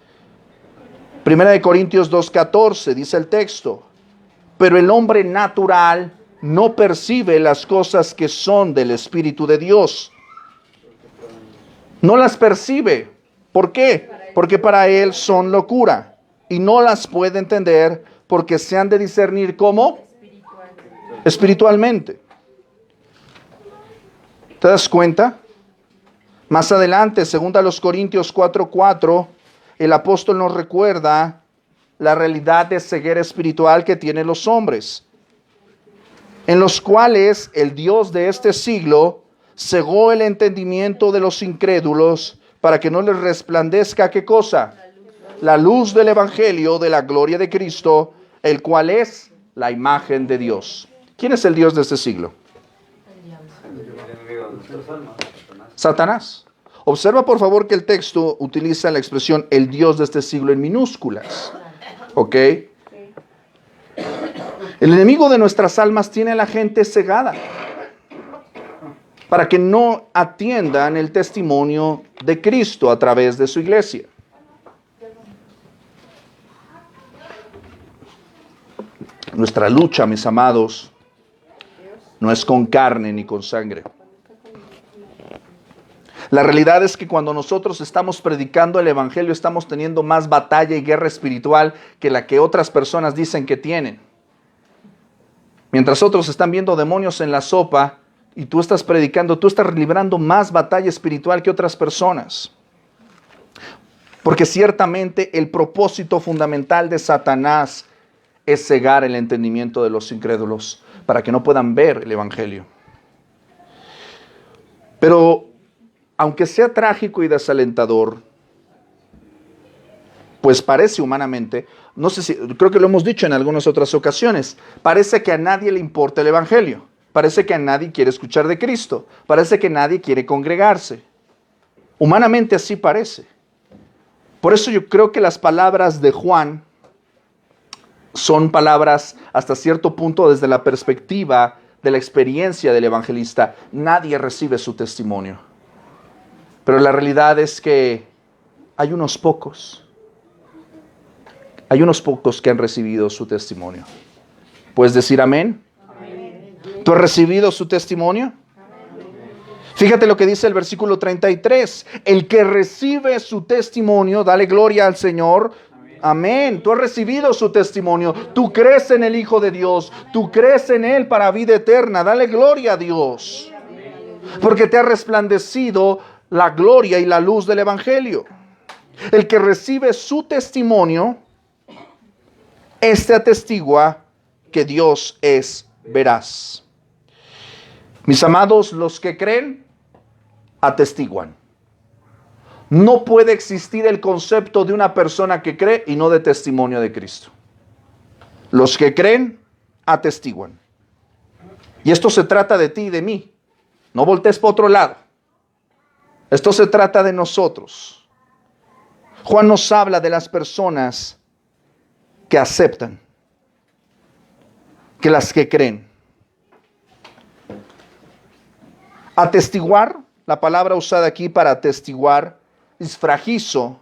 Primera de Corintios 2:14 dice el texto, pero el hombre natural no percibe las cosas que son del Espíritu de Dios. No las percibe. ¿Por qué? Porque para él son locura y no las puede entender porque se han de discernir ¿cómo? Espiritualmente. ¿Te das cuenta? Más adelante, 2 Corintios 4:4, el apóstol nos recuerda la realidad de ceguera espiritual que tienen los hombres, en los cuales el Dios de este siglo cegó el entendimiento de los incrédulos para que no les resplandezca, ¿qué cosa? La luz del evangelio de la gloria de Cristo, el cual es la imagen de Dios. ¿Quién es el Dios de este siglo? Satanás. Observa por favor que el texto utiliza la expresión el Dios de este siglo en minúsculas. ¿Ok? El enemigo de nuestras almas tiene a la gente cegada para que no atiendan el testimonio de Cristo a través de su iglesia. Nuestra lucha, mis amados, no es con carne ni con sangre. La realidad es que cuando nosotros estamos predicando el evangelio, estamos teniendo más batalla y guerra espiritual que la que otras personas dicen que tienen. Mientras otros están viendo demonios en la sopa y tú estás predicando, tú estás librando más batalla espiritual que otras personas. Porque ciertamente el propósito fundamental de Satanás es cegar el entendimiento de los incrédulos para que no puedan ver el evangelio. Pero aunque sea trágico y desalentador, pues parece humanamente, no sé si, creo que lo hemos dicho en algunas otras ocasiones, parece que a nadie le importa el evangelio, parece que a nadie quiere escuchar de Cristo, parece que nadie quiere congregarse. Humanamente así parece. Por eso yo creo que las palabras de Juan son palabras hasta cierto punto desde la perspectiva de la experiencia del evangelista. Nadie recibe su testimonio. Pero la realidad es que hay unos pocos que han recibido su testimonio. ¿Puedes decir amén? Amén. ¿Tú has recibido su testimonio? Fíjate lo que dice el versículo 33. El que recibe su testimonio, dale gloria al Señor. Amén. Tú has recibido su testimonio. Tú crees en el Hijo de Dios. Tú crees en Él para vida eterna. Dale gloria a Dios. Porque te ha resplandecido la gloria y la luz del evangelio. El que recibe su testimonio, este atestigua que Dios es veraz. Mis amados, los que creen, atestiguan. No puede existir el concepto de una persona que cree y no de testimonio de Cristo. Los que creen, atestiguan. Y esto se trata de ti y de mí. No voltees para otro lado. Esto se trata de nosotros. Juan nos habla de las personas que aceptan, que las que creen. Atestiguar, la palabra usada aquí para atestiguar, isfragizo,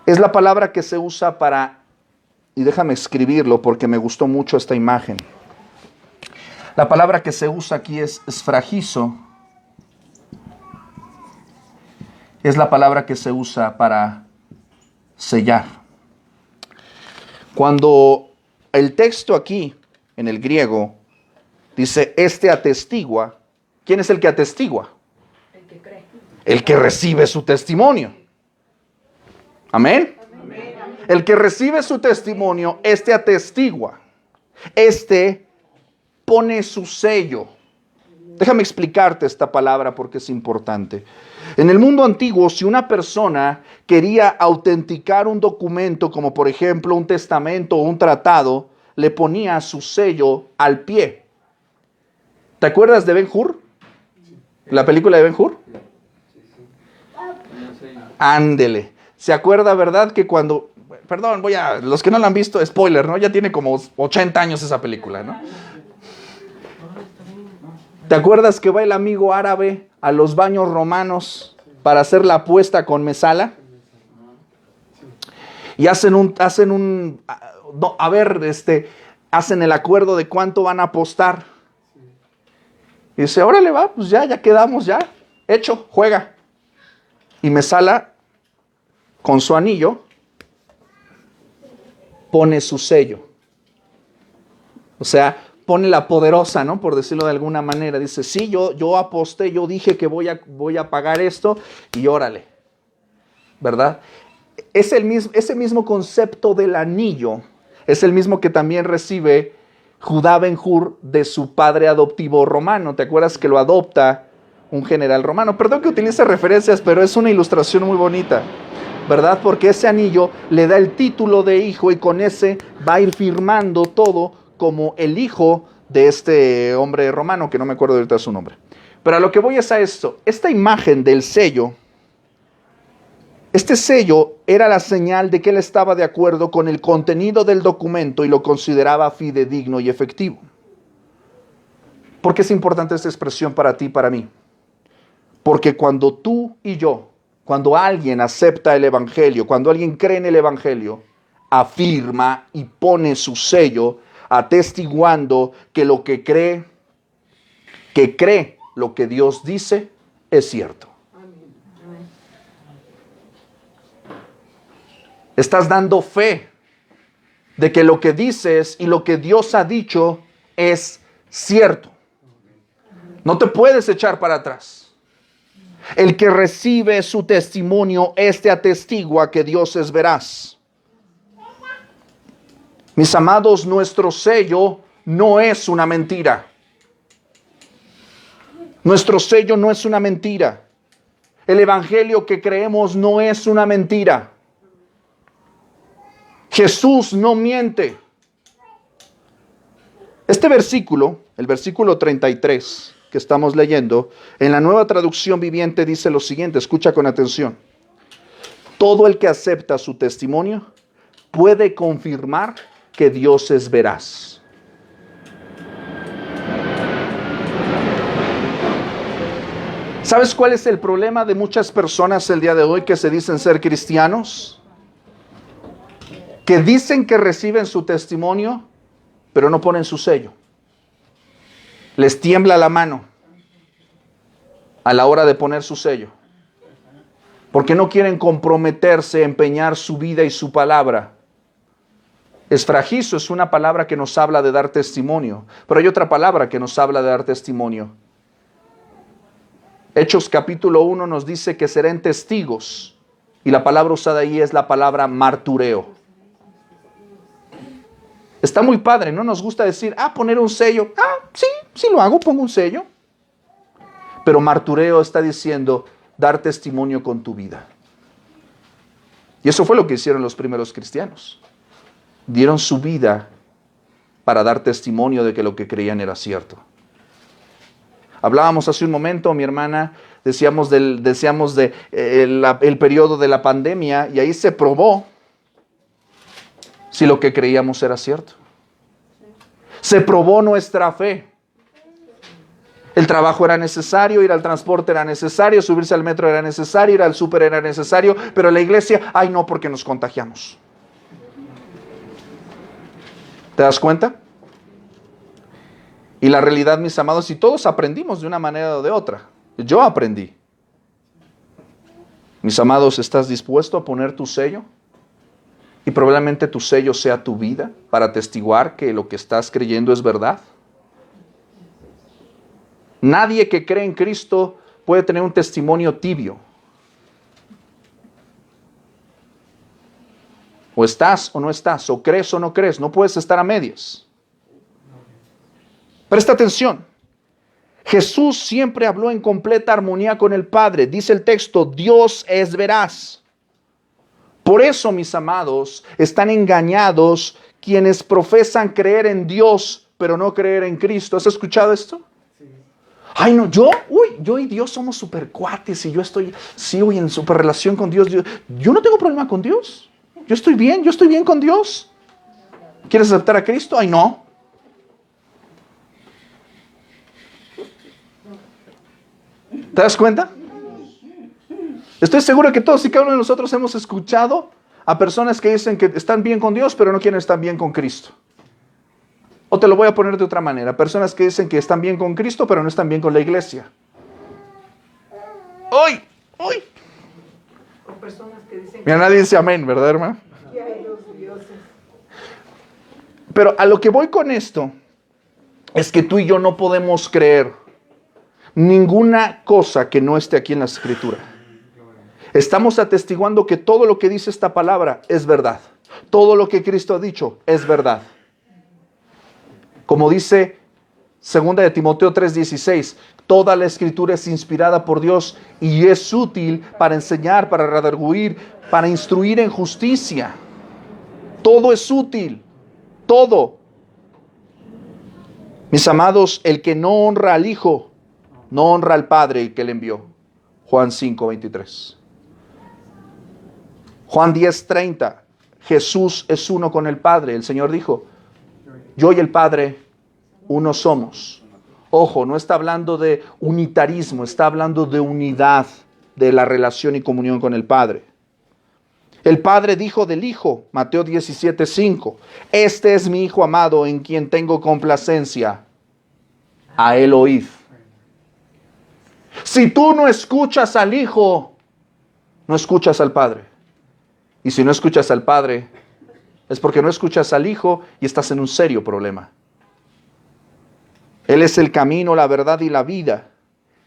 es la palabra que se usa para, y déjame escribirlo porque me gustó mucho esta imagen. La palabra que se usa aquí es esfragizo. Es la palabra que se usa para sellar. Cuando el texto aquí, en el griego, dice, este atestigua, ¿quién es el que atestigua? El que cree. El que recibe su testimonio. ¿Amén? Amén. El que recibe su testimonio, este atestigua. Este pone su sello. Déjame explicarte esta palabra porque es importante. En el mundo antiguo, si una persona quería autenticar un documento, como por ejemplo un testamento o un tratado, le ponía su sello al pie. ¿Te acuerdas de Ben-Hur? ¿La película de Ben-Hur? Ándele. ¿Se acuerda, verdad, que cuando... Perdón, los que no la han visto, spoiler, ¿no? Ya tiene como 80 años esa película, ¿no? ¿Te acuerdas que va el amigo árabe a los baños romanos para hacer la apuesta con Mesala? Y hacen el acuerdo de cuánto van a apostar. Y dice, órale va, pues ya quedamos, ya, hecho, juega. Y Mesala, con su anillo, pone su sello. O sea, pone la poderosa, ¿no? Por decirlo de alguna manera. Dice, sí, yo aposté, yo dije que voy a pagar esto y órale. ¿Verdad? Ese mismo concepto del anillo es el mismo que también recibe Judá Ben-Hur de su padre adoptivo romano. ¿Te acuerdas que lo adopta un general romano? Perdón que utilice referencias, pero es una ilustración muy bonita, ¿verdad? Porque ese anillo le da el título de hijo y con ese va a ir firmando todo como el hijo de este hombre romano, que no me acuerdo ahorita su nombre. Pero a lo que voy es a esto. Esta imagen del sello, este sello era la señal de que él estaba de acuerdo con el contenido del documento y lo consideraba fidedigno y efectivo. ¿Por qué es importante esta expresión para ti y para mí? Porque cuando tú y yo, cuando alguien acepta el evangelio, cuando alguien cree en el evangelio, afirma y pone su sello, atestiguando que lo que cree lo que Dios dice, es cierto. Estás dando fe de que lo que dices y lo que Dios ha dicho es cierto. No te puedes echar para atrás. El que recibe su testimonio, este atestigua que Dios es veraz. Mis amados, nuestro sello no es una mentira. Nuestro sello no es una mentira. El evangelio que creemos no es una mentira. Jesús no miente. Este versículo, el versículo 33 que estamos leyendo, en la Nueva Traducción Viviente dice lo siguiente, escucha con atención. Todo el que acepta su testimonio puede confirmar que Dios es veraz. ¿Sabes cuál es el problema de muchas personas el día de hoy que se dicen ser cristianos? Que dicen que reciben su testimonio, pero no ponen su sello. Les tiembla la mano a la hora de poner su sello. Porque no quieren comprometerse, empeñar su vida y su palabra. Esfragizo es una palabra que nos habla de dar testimonio, pero hay otra palabra que nos habla de dar testimonio. Hechos capítulo 1 nos dice que serán testigos, y la palabra usada ahí es la palabra martureo. Está muy padre, no nos gusta decir, poner un sello. Sí lo hago, pongo un sello. Pero martureo está diciendo dar testimonio con tu vida. Y eso fue lo que hicieron los primeros cristianos. dieron su vida para dar testimonio de que lo que creían era cierto. Hablábamos hace un momento, mi hermana, decíamos el periodo de la pandemia, y ahí se probó si lo que creíamos era cierto. Se probó nuestra fe. El trabajo era necesario, ir al transporte era necesario, subirse al metro era necesario, ir al súper era necesario, pero la iglesia, ay no, porque nos contagiamos. ¿Te das cuenta? Y la realidad, mis amados, y todos aprendimos de una manera o de otra. Yo aprendí. Mis amados, ¿estás dispuesto a poner tu sello? Y probablemente tu sello sea tu vida para atestiguar que lo que estás creyendo es verdad. Nadie que cree en Cristo puede tener un testimonio tibio. O estás o no estás, o crees o no crees, no puedes estar a medias. Presta atención. Jesús siempre habló en completa armonía con el Padre. Dice el texto, Dios es veraz. Por eso, mis amados, están engañados quienes profesan creer en Dios, pero no creer en Cristo. ¿Has escuchado esto? Ay, no, yo y Dios somos super cuates y yo estoy, sí, en super relación con Dios. Yo no tengo problema con Dios. Yo estoy bien con Dios. ¿Quieres aceptar a Cristo? Ay, no. ¿Te das cuenta? Estoy seguro que todos y cada uno de nosotros hemos escuchado a personas que dicen que están bien con Dios, pero no quieren estar bien con Cristo. O te lo voy a poner de otra manera. Personas que dicen que están bien con Cristo, pero no están bien con la iglesia. ¡Uy! O personas que dicen Mira, nadie dice amén, ¿verdad, hermano? que hay dos dioses. Pero a lo que voy con esto es que tú y yo no podemos creer ninguna cosa que no esté aquí en la Escritura. Estamos atestiguando que todo lo que dice esta palabra es verdad. Todo lo que Cristo ha dicho es verdad. Como dice 2 de Timoteo 3:16, toda la Escritura es inspirada por Dios y es útil para enseñar, para redarguir, para instruir en justicia. Todo es útil. Todo. Mis amados, el que no honra al Hijo, no honra al Padre que le envió. Juan 5:23. Juan 10:30. Jesús es uno con el Padre. El Señor dijo, yo y el Padre uno somos. Ojo, no está hablando de unitarismo, está hablando de unidad de la relación y comunión con el Padre. El Padre dijo del Hijo, Mateo 17:5, este es mi Hijo amado en quien tengo complacencia. A él oíd. Si tú no escuchas al Hijo, no escuchas al Padre. Y si no escuchas al Padre, es porque no escuchas al Hijo y estás en un serio problema. Él es el camino, la verdad y la vida.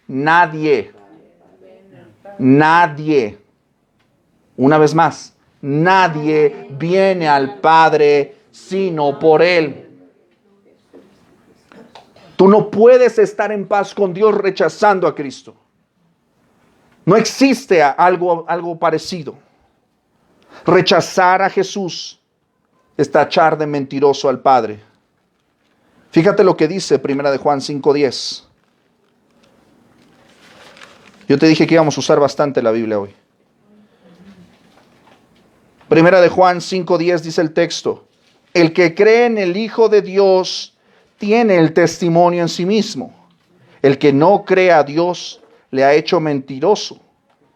Nadie, una vez más, nadie viene al Padre sino por Él. Tú no puedes estar en paz con Dios rechazando a Cristo. No existe algo parecido. Rechazar a Jesús es tachar de mentiroso al Padre. Fíjate lo que dice 1 de Juan 5:10. Yo te dije que íbamos a usar bastante la Biblia hoy. 1 de Juan 5:10 dice el texto, el que cree en el Hijo de Dios tiene el testimonio en sí mismo. El que no cree a Dios le ha hecho mentiroso,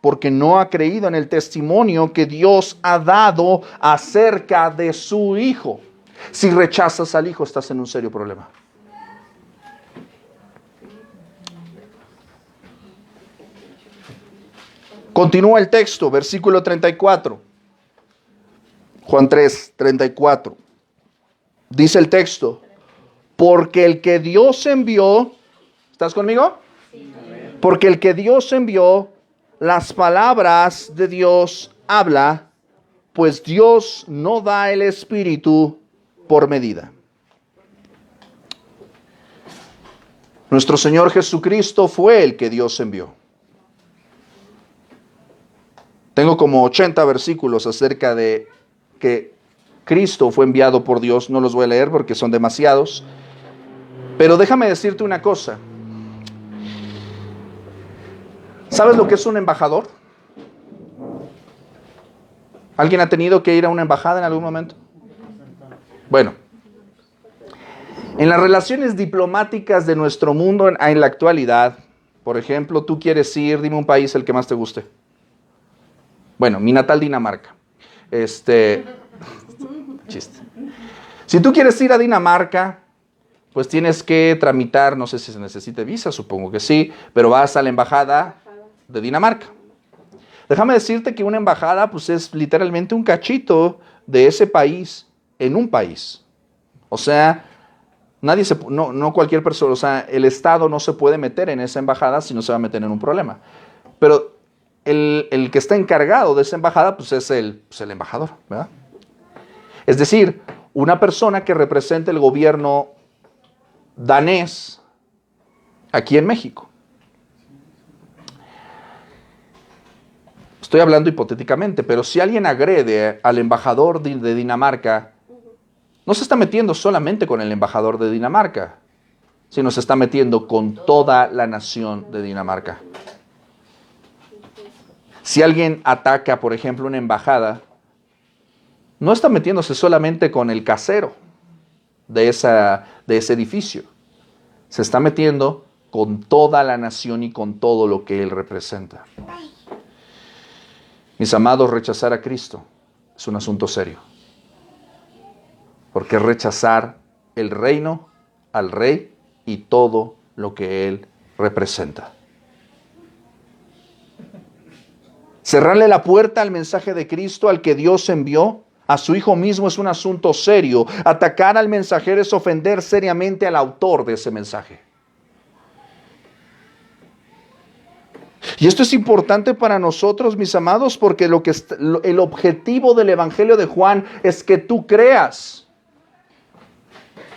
porque no ha creído en el testimonio que Dios ha dado acerca de su Hijo. Si rechazas al Hijo, estás en un serio problema. Continúa el texto, versículo 34. Juan 3:34. Dice el texto, porque el que Dios envió, ¿estás conmigo? Sí. Porque el que Dios envió, las palabras de Dios habla, pues Dios no da el Espíritu por medida. Nuestro Señor Jesucristo fue el que Dios envió. Tengo como 80 versículos acerca de que Cristo fue enviado por Dios. No los voy a leer porque son demasiados. Pero déjame decirte una cosa. ¿Sabes lo que es un embajador? ¿Alguien ha tenido que ir a una embajada en algún momento? Bueno, en las relaciones diplomáticas de nuestro mundo en la actualidad, por ejemplo, tú quieres ir, dime un país el que más te guste. Bueno, mi natal Dinamarca. Chiste. Si tú quieres ir a Dinamarca, pues tienes que tramitar, no sé si se necesite visa, supongo que sí, pero vas a la embajada de Dinamarca. Déjame decirte que una embajada pues es literalmente un cachito de ese país en un país. O sea, no cualquier persona, o sea, el Estado no se puede meter en esa embajada si no se va a meter en un problema. Pero el que está encargado de esa embajada pues es el embajador, ¿verdad? Es decir, una persona que representa el gobierno danés aquí en México. Estoy hablando hipotéticamente, pero si alguien agrede al embajador de Dinamarca, no se está metiendo solamente con el embajador de Dinamarca, sino se está metiendo con toda la nación de Dinamarca. Si alguien ataca, por ejemplo, una embajada, no está metiéndose solamente con el casero de ese edificio. Se está metiendo con toda la nación y con todo lo que él representa. Mis amados, rechazar a Cristo es un asunto serio. Porque es rechazar el reino, al rey y todo lo que él representa. Cerrarle la puerta al mensaje de Cristo, al que Dios envió, a su Hijo mismo, es un asunto serio. Atacar al mensajero es ofender seriamente al autor de ese mensaje. Y esto es importante para nosotros, mis amados, porque el objetivo del Evangelio de Juan es que tú creas.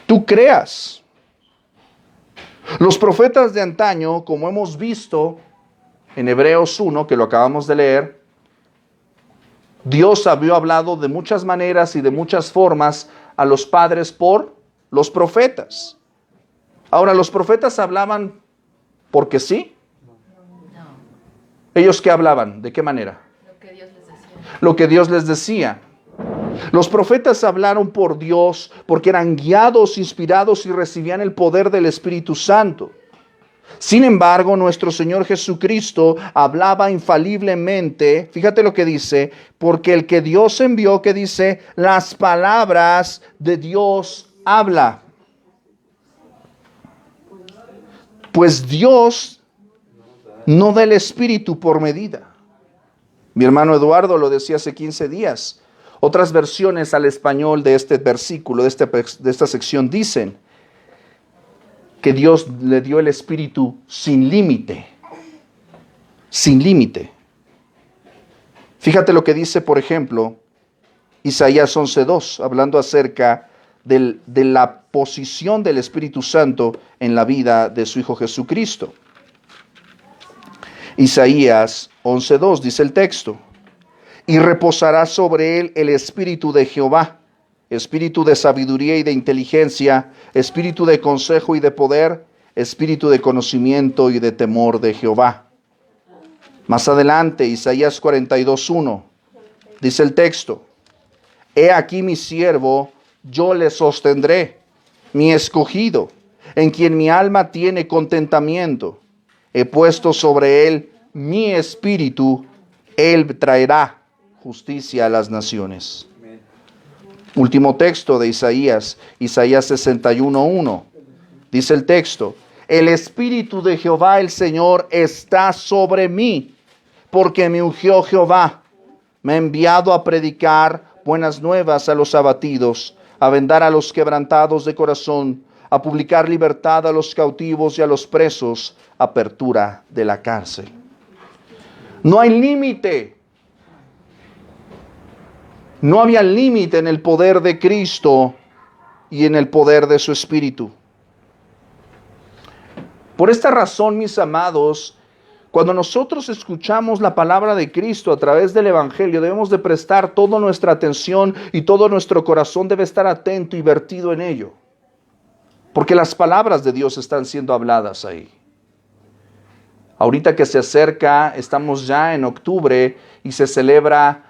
Tú creas. Los profetas de antaño, como hemos visto en Hebreos 1, que lo acabamos de leer, Dios había hablado de muchas maneras y de muchas formas a los padres por los profetas. Ahora, ¿los profetas hablaban porque sí? ¿Ellos qué hablaban? ¿De qué manera? Lo que Dios les decía. Lo que Dios les decía. Los profetas hablaron por Dios porque eran guiados, inspirados y recibían el poder del Espíritu Santo. Sin embargo, nuestro Señor Jesucristo hablaba infaliblemente, fíjate lo que dice, porque el que Dios envió, que dice, las palabras de Dios habla. Pues Dios no da el Espíritu por medida. Mi hermano Eduardo lo decía hace 15 días. Otras versiones al español de este versículo, de esta sección, dicen que Dios le dio el Espíritu sin límite. Sin límite. Fíjate lo que dice, por ejemplo, Isaías 11:2, hablando acerca de la posición del Espíritu Santo en la vida de su Hijo Jesucristo. Isaías 11:2 dice el texto: y reposará sobre él el Espíritu de Jehová, Espíritu de sabiduría y de inteligencia, Espíritu de consejo y de poder, Espíritu de conocimiento y de temor de Jehová. Más adelante, Isaías 42:1, dice el texto: he aquí mi siervo, yo le sostendré, mi escogido, en quien mi alma tiene contentamiento. He puesto sobre él mi espíritu, él traerá justicia a las naciones. Amén. Último texto de Isaías, Isaías 61:1. Dice el texto: el Espíritu de Jehová el Señor está sobre mí, porque me ungió Jehová. Me ha enviado a predicar buenas nuevas a los abatidos, a vendar a los quebrantados de corazón, a publicar libertad a los cautivos y a los presos, apertura de la cárcel. No hay límite. No había límite en el poder de Cristo y en el poder de su Espíritu. Por esta razón, mis amados, Cuando nosotros escuchamos la palabra de Cristo a través del Evangelio, debemos de prestar toda nuestra atención y todo nuestro corazón debe estar atento y vertido en ello. Porque las palabras de Dios están siendo habladas ahí. Ahorita que se acerca, estamos ya en octubre y se celebra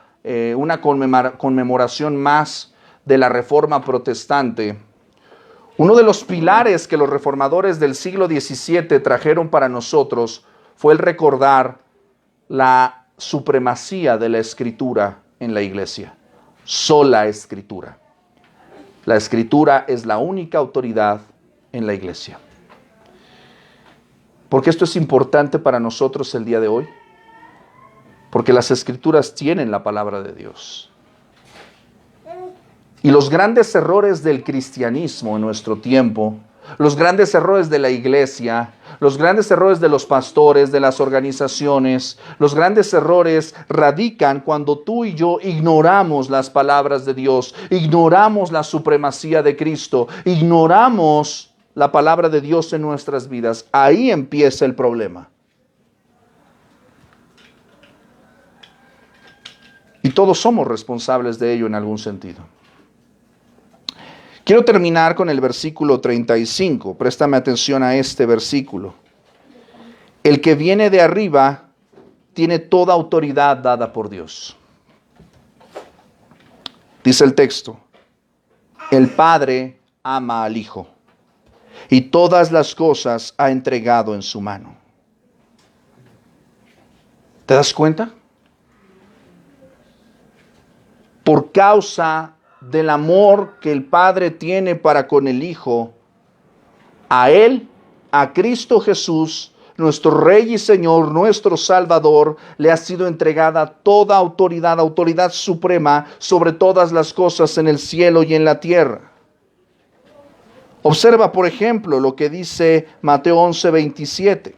una conmemoración más de la Reforma Protestante. Uno de los pilares que los reformadores del siglo XVII trajeron para nosotros fue el recordar la supremacía de la Escritura en la iglesia. Sola Escritura. La Escritura es la única autoridad en la iglesia. ¿Por qué esto es importante para nosotros el día de hoy? Porque las Escrituras tienen la palabra de Dios. Y los grandes errores del cristianismo en nuestro tiempo, los grandes errores de la iglesia, los grandes errores de los pastores, de las organizaciones, los grandes errores radican cuando tú y yo ignoramos las palabras de Dios, ignoramos la supremacía de Cristo, ignoramos la palabra de Dios en nuestras vidas. Ahí empieza el problema. Y todos somos responsables de ello en algún sentido. Quiero terminar con el versículo 35. Préstame atención a este versículo. El que viene de arriba tiene toda autoridad dada por Dios. Dice el texto, el Padre ama al Hijo y todas las cosas ha entregado en su mano. ¿Te das cuenta? Por causa del amor que el Padre tiene para con el Hijo, a Él, a Cristo Jesús, nuestro Rey y Señor, nuestro Salvador, le ha sido entregada toda autoridad, autoridad suprema sobre todas las cosas en el cielo y en la tierra. Observa, por ejemplo, lo que dice Mateo 11:27.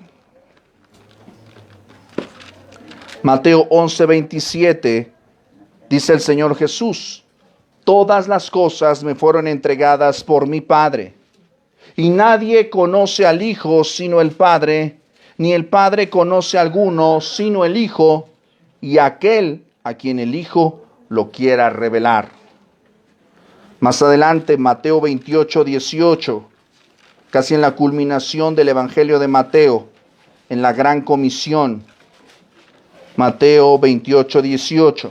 Mateo 11:27 dice el Señor Jesús: todas las cosas me fueron entregadas por mi Padre, y nadie conoce al Hijo sino el Padre, ni el Padre conoce a alguno sino el Hijo, y aquel a quien el Hijo lo quiera revelar. Más adelante, Mateo 28:18, casi en la culminación del Evangelio de Mateo, en la gran comisión. Mateo 28:18.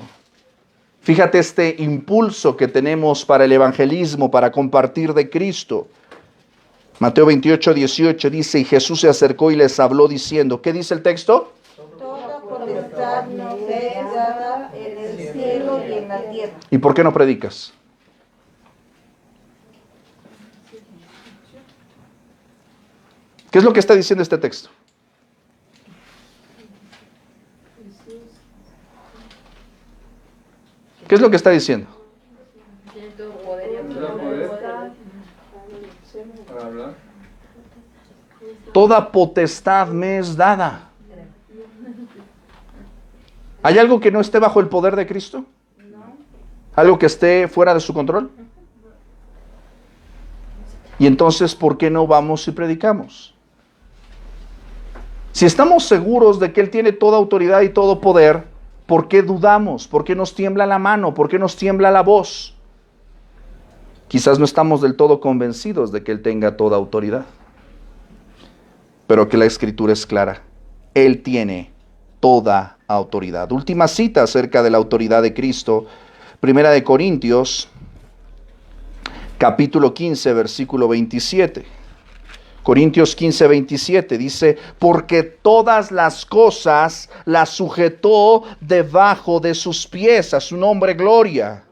Fíjate este impulso que tenemos para el evangelismo, para compartir de Cristo. Mateo 28:18 dice, y Jesús se acercó y les habló diciendo, ¿qué dice el texto? Toda potestad nos es dada en el cielo y en la tierra. ¿Y por qué no predicas? ¿Qué es lo que está diciendo este texto? ¿Qué es lo que está diciendo? Para hablar. Toda potestad me es dada. ¿Hay algo que no esté bajo el poder de Cristo? ¿Algo que esté fuera de su control? Y entonces, ¿por qué no vamos y predicamos? Si estamos seguros de que Él tiene toda autoridad y todo poder, ¿por qué dudamos? ¿Por qué nos tiembla la mano? ¿Por qué nos tiembla la voz? Quizás no estamos del todo convencidos de que Él tenga toda autoridad. Pero que la Escritura es clara. Él tiene toda autoridad. Última cita acerca de la autoridad de Cristo. Primera de Corintios, capítulo 15, versículo 27. Corintios 15:27 dice, porque todas las cosas las sujetó debajo de sus pies, a su nombre gloria.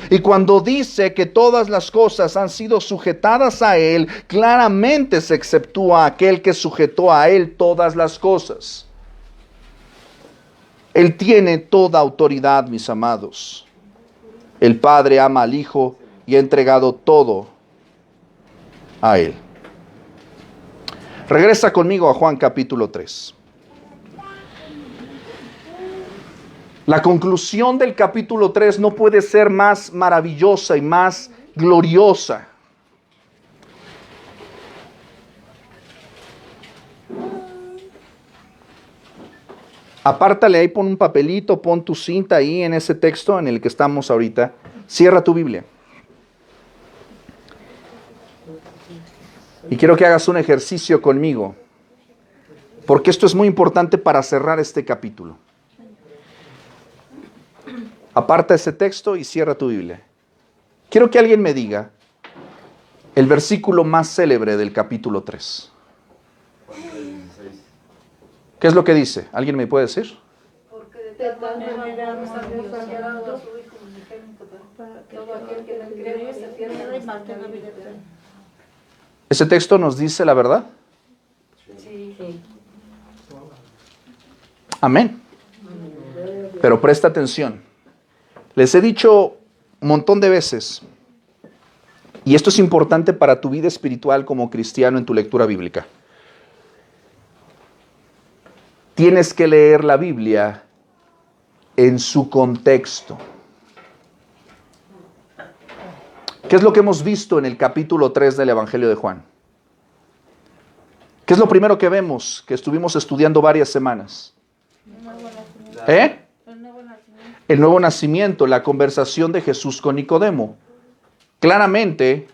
Y cuando dice que todas las cosas han sido sujetadas a Él, claramente se exceptúa aquel que sujetó a Él todas las cosas. Él tiene toda autoridad, mis amados. El Padre ama al Hijo y ha entregado todo a Él. Regresa conmigo a Juan capítulo 3. La conclusión del capítulo 3 no puede ser más maravillosa y más gloriosa. Apártale ahí, pon un papelito, pon tu cinta ahí en ese texto en el que estamos ahorita. Cierra tu Biblia. Y quiero que hagas un ejercicio conmigo, porque esto es muy importante para cerrar este capítulo. Aparta ese texto y cierra tu Biblia. Quiero que alguien me diga el versículo más célebre del capítulo 3. ¿Qué es lo que dice? ¿Alguien me puede decir? Porque de tal manera amó Dios al mundo, a su Hijo unigénito, para que todo aquel que en él cree no se pierda, mas tenga vida eterna. ¿Ese texto nos dice la verdad? Sí. Amén. Pero presta atención. Les he dicho un montón de veces, y esto es importante para tu vida espiritual como cristiano en tu lectura bíblica. Tienes que leer la Biblia en su contexto. ¿Qué es lo que hemos visto en el capítulo 3 del Evangelio de Juan? ¿Qué es lo primero que vemos, que estuvimos estudiando varias semanas? El nuevo nacimiento, la conversación de Jesús con Nicodemo. Claramente,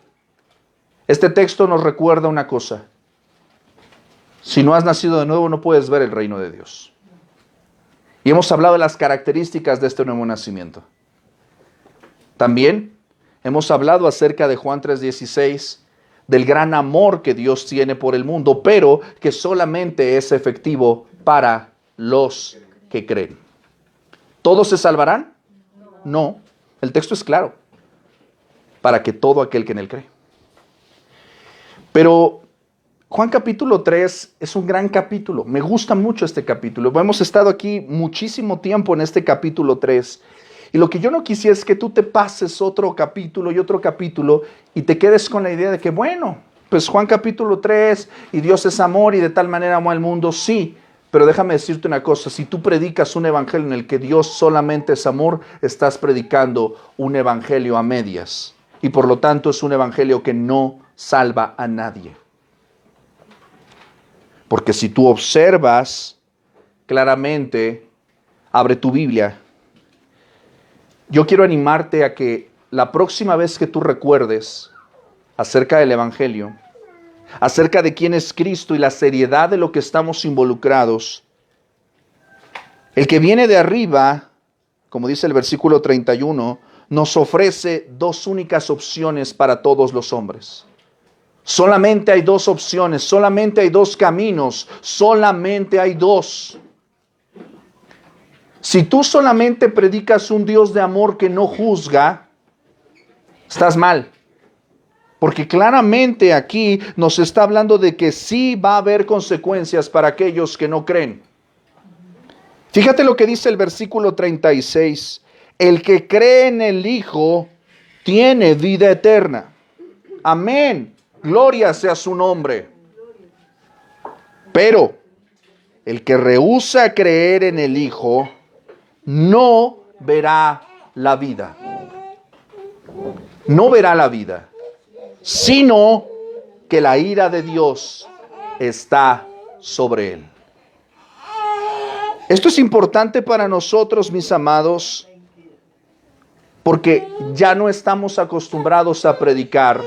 este texto nos recuerda una cosa. Si no has nacido de nuevo, no puedes ver el reino de Dios. Y hemos hablado de las características de este nuevo nacimiento. También hemos hablado acerca de Juan 3:16, del gran amor que Dios tiene por el mundo, pero que solamente es efectivo para los que creen. ¿Todos se salvarán? No. El texto es claro. Para que todo aquel que en él cree. Pero Juan capítulo 3 es un gran capítulo. Me gusta mucho este capítulo. Hemos estado aquí muchísimo tiempo en este capítulo 3. Y lo que yo no quisiera es que tú te pases otro capítulo y te quedes con la idea de que, bueno, pues Juan capítulo 3 y Dios es amor y de tal manera amó al mundo. Sí, pero déjame decirte una cosa. Si tú predicas un evangelio en el que Dios solamente es amor, estás predicando un evangelio a medias. Y por lo tanto es un evangelio que no salva a nadie. Porque si tú observas claramente, abre tu Biblia. Yo quiero animarte a que la próxima vez que tú recuerdes acerca del Evangelio, acerca de quién es Cristo y la seriedad de lo que estamos involucrados, el que viene de arriba, como dice el versículo 31, nos ofrece dos únicas opciones para todos los hombres. Solamente hay dos opciones, solamente hay dos caminos, solamente hay dos. Si tú solamente predicas un Dios de amor que no juzga, estás mal. Porque claramente aquí nos está hablando de que sí va a haber consecuencias para aquellos que no creen. Fíjate lo que dice el versículo 36. El que cree en el Hijo tiene vida eterna. Amén. Gloria sea su nombre. Pero el que rehúsa creer en el Hijo no verá la vida. No verá la vida, sino que la ira de Dios está sobre él. Esto es importante para nosotros, mis amados, porque ya no estamos acostumbrados a predicar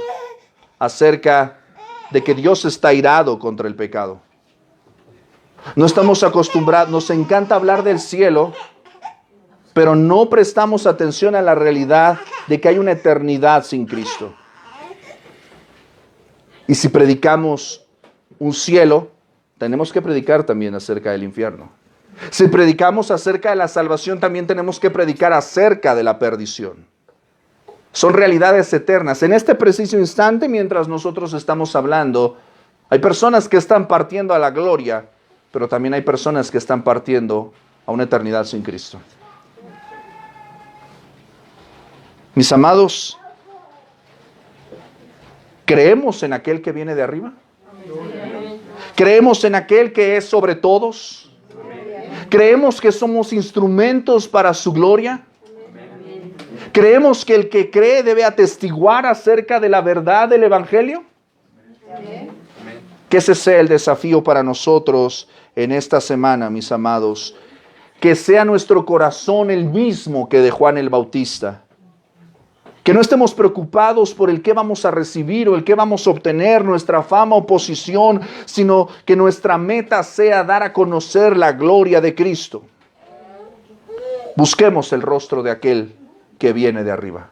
acerca de que Dios está irado contra el pecado. No estamos acostumbrados, nos encanta hablar del cielo, pero no prestamos atención a la realidad de que hay una eternidad sin Cristo. Y si predicamos un cielo, tenemos que predicar también acerca del infierno. Si predicamos acerca de la salvación, también tenemos que predicar acerca de la perdición. Son realidades eternas. En este preciso instante, mientras nosotros estamos hablando, hay personas que están partiendo a la gloria, pero también hay personas que están partiendo a una eternidad sin Cristo. Mis amados, ¿creemos en aquel que viene de arriba? ¿Creemos en aquel que es sobre todos? ¿Creemos que somos instrumentos para su gloria? ¿Creemos que el que cree debe atestiguar acerca de la verdad del Evangelio? Que ese sea el desafío para nosotros en esta semana, mis amados. que sea nuestro corazón el mismo que de Juan el Bautista. Que no estemos preocupados por el que vamos a recibir o el que vamos a obtener, nuestra fama o posición, sino que nuestra meta sea dar a conocer la gloria de Cristo. Busquemos el rostro de aquel que viene de arriba,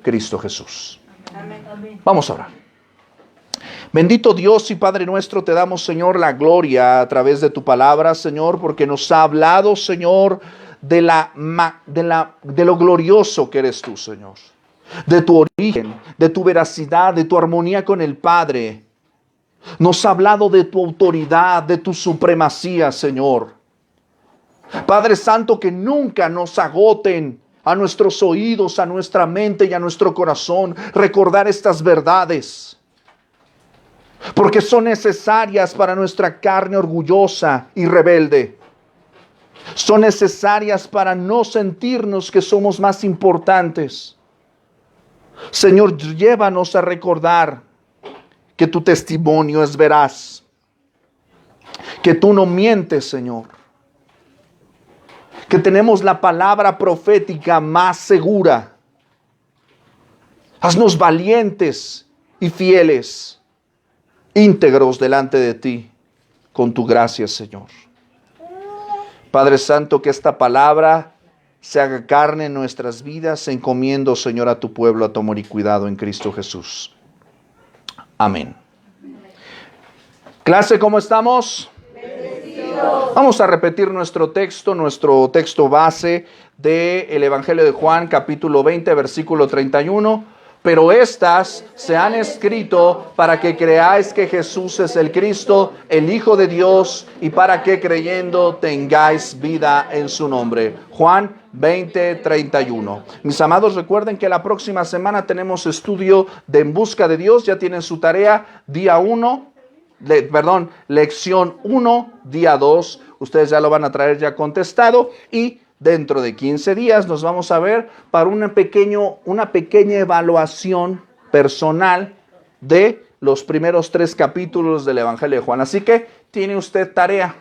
Cristo Jesús. Vamos a orar. Bendito Dios y Padre nuestro, te damos, Señor, la gloria a través de tu palabra, Señor, porque nos ha hablado, Señor, de lo glorioso que eres tú, Señor. De tu origen, de tu veracidad, de tu armonía con el Padre. Nos ha hablado de tu autoridad, de tu supremacía, Señor. Padre Santo, que nunca nos agoten a nuestros oídos, a nuestra mente y a nuestro corazón recordar estas verdades, porque son necesarias para nuestra carne orgullosa y rebelde. Son necesarias para no sentirnos que somos más importantes. Señor, llévanos a recordar que tu testimonio es veraz, que tú no mientes, Señor, que tenemos la palabra profética más segura. Haznos valientes y fieles, íntegros delante de ti, con tu gracia, Señor. Padre Santo, que esta palabra se haga carne en nuestras vidas, encomiendo, Señor, a tu pueblo, a tu amor y cuidado en Cristo Jesús. Amén. Clase, ¿cómo estamos? Vamos a repetir nuestro texto base del Evangelio de Juan, capítulo 20, versículo 31. Pero estas se han escrito para que creáis que Jesús es el Cristo, el Hijo de Dios, y para que creyendo tengáis vida en su nombre. Juan 20, 31. Mis amados, recuerden que la próxima semana tenemos estudio de En Busca de Dios. Ya tienen su tarea, lección 1, día 2. Ustedes ya lo van a traer ya contestado, y dentro de 15 días nos vamos a ver para una pequeña evaluación personal de los primeros 3 capítulos del Evangelio de Juan. Así que tiene usted tarea.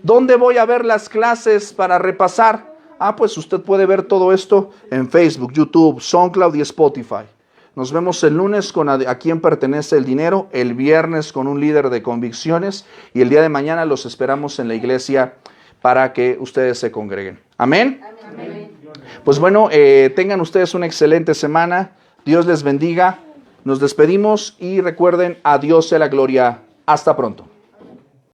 ¿Dónde voy a ver las clases para repasar? Pues usted puede ver todo esto en Facebook, YouTube, SoundCloud y Spotify. Nos vemos el lunes con A quién pertenece el dinero, el viernes con un líder de convicciones, y el día de mañana los esperamos en la iglesia para que ustedes se congreguen. ¿Amén? Amén. Pues bueno, tengan ustedes una excelente semana. Dios les bendiga. Nos despedimos y recuerden, a Dios sea la gloria. Hasta pronto.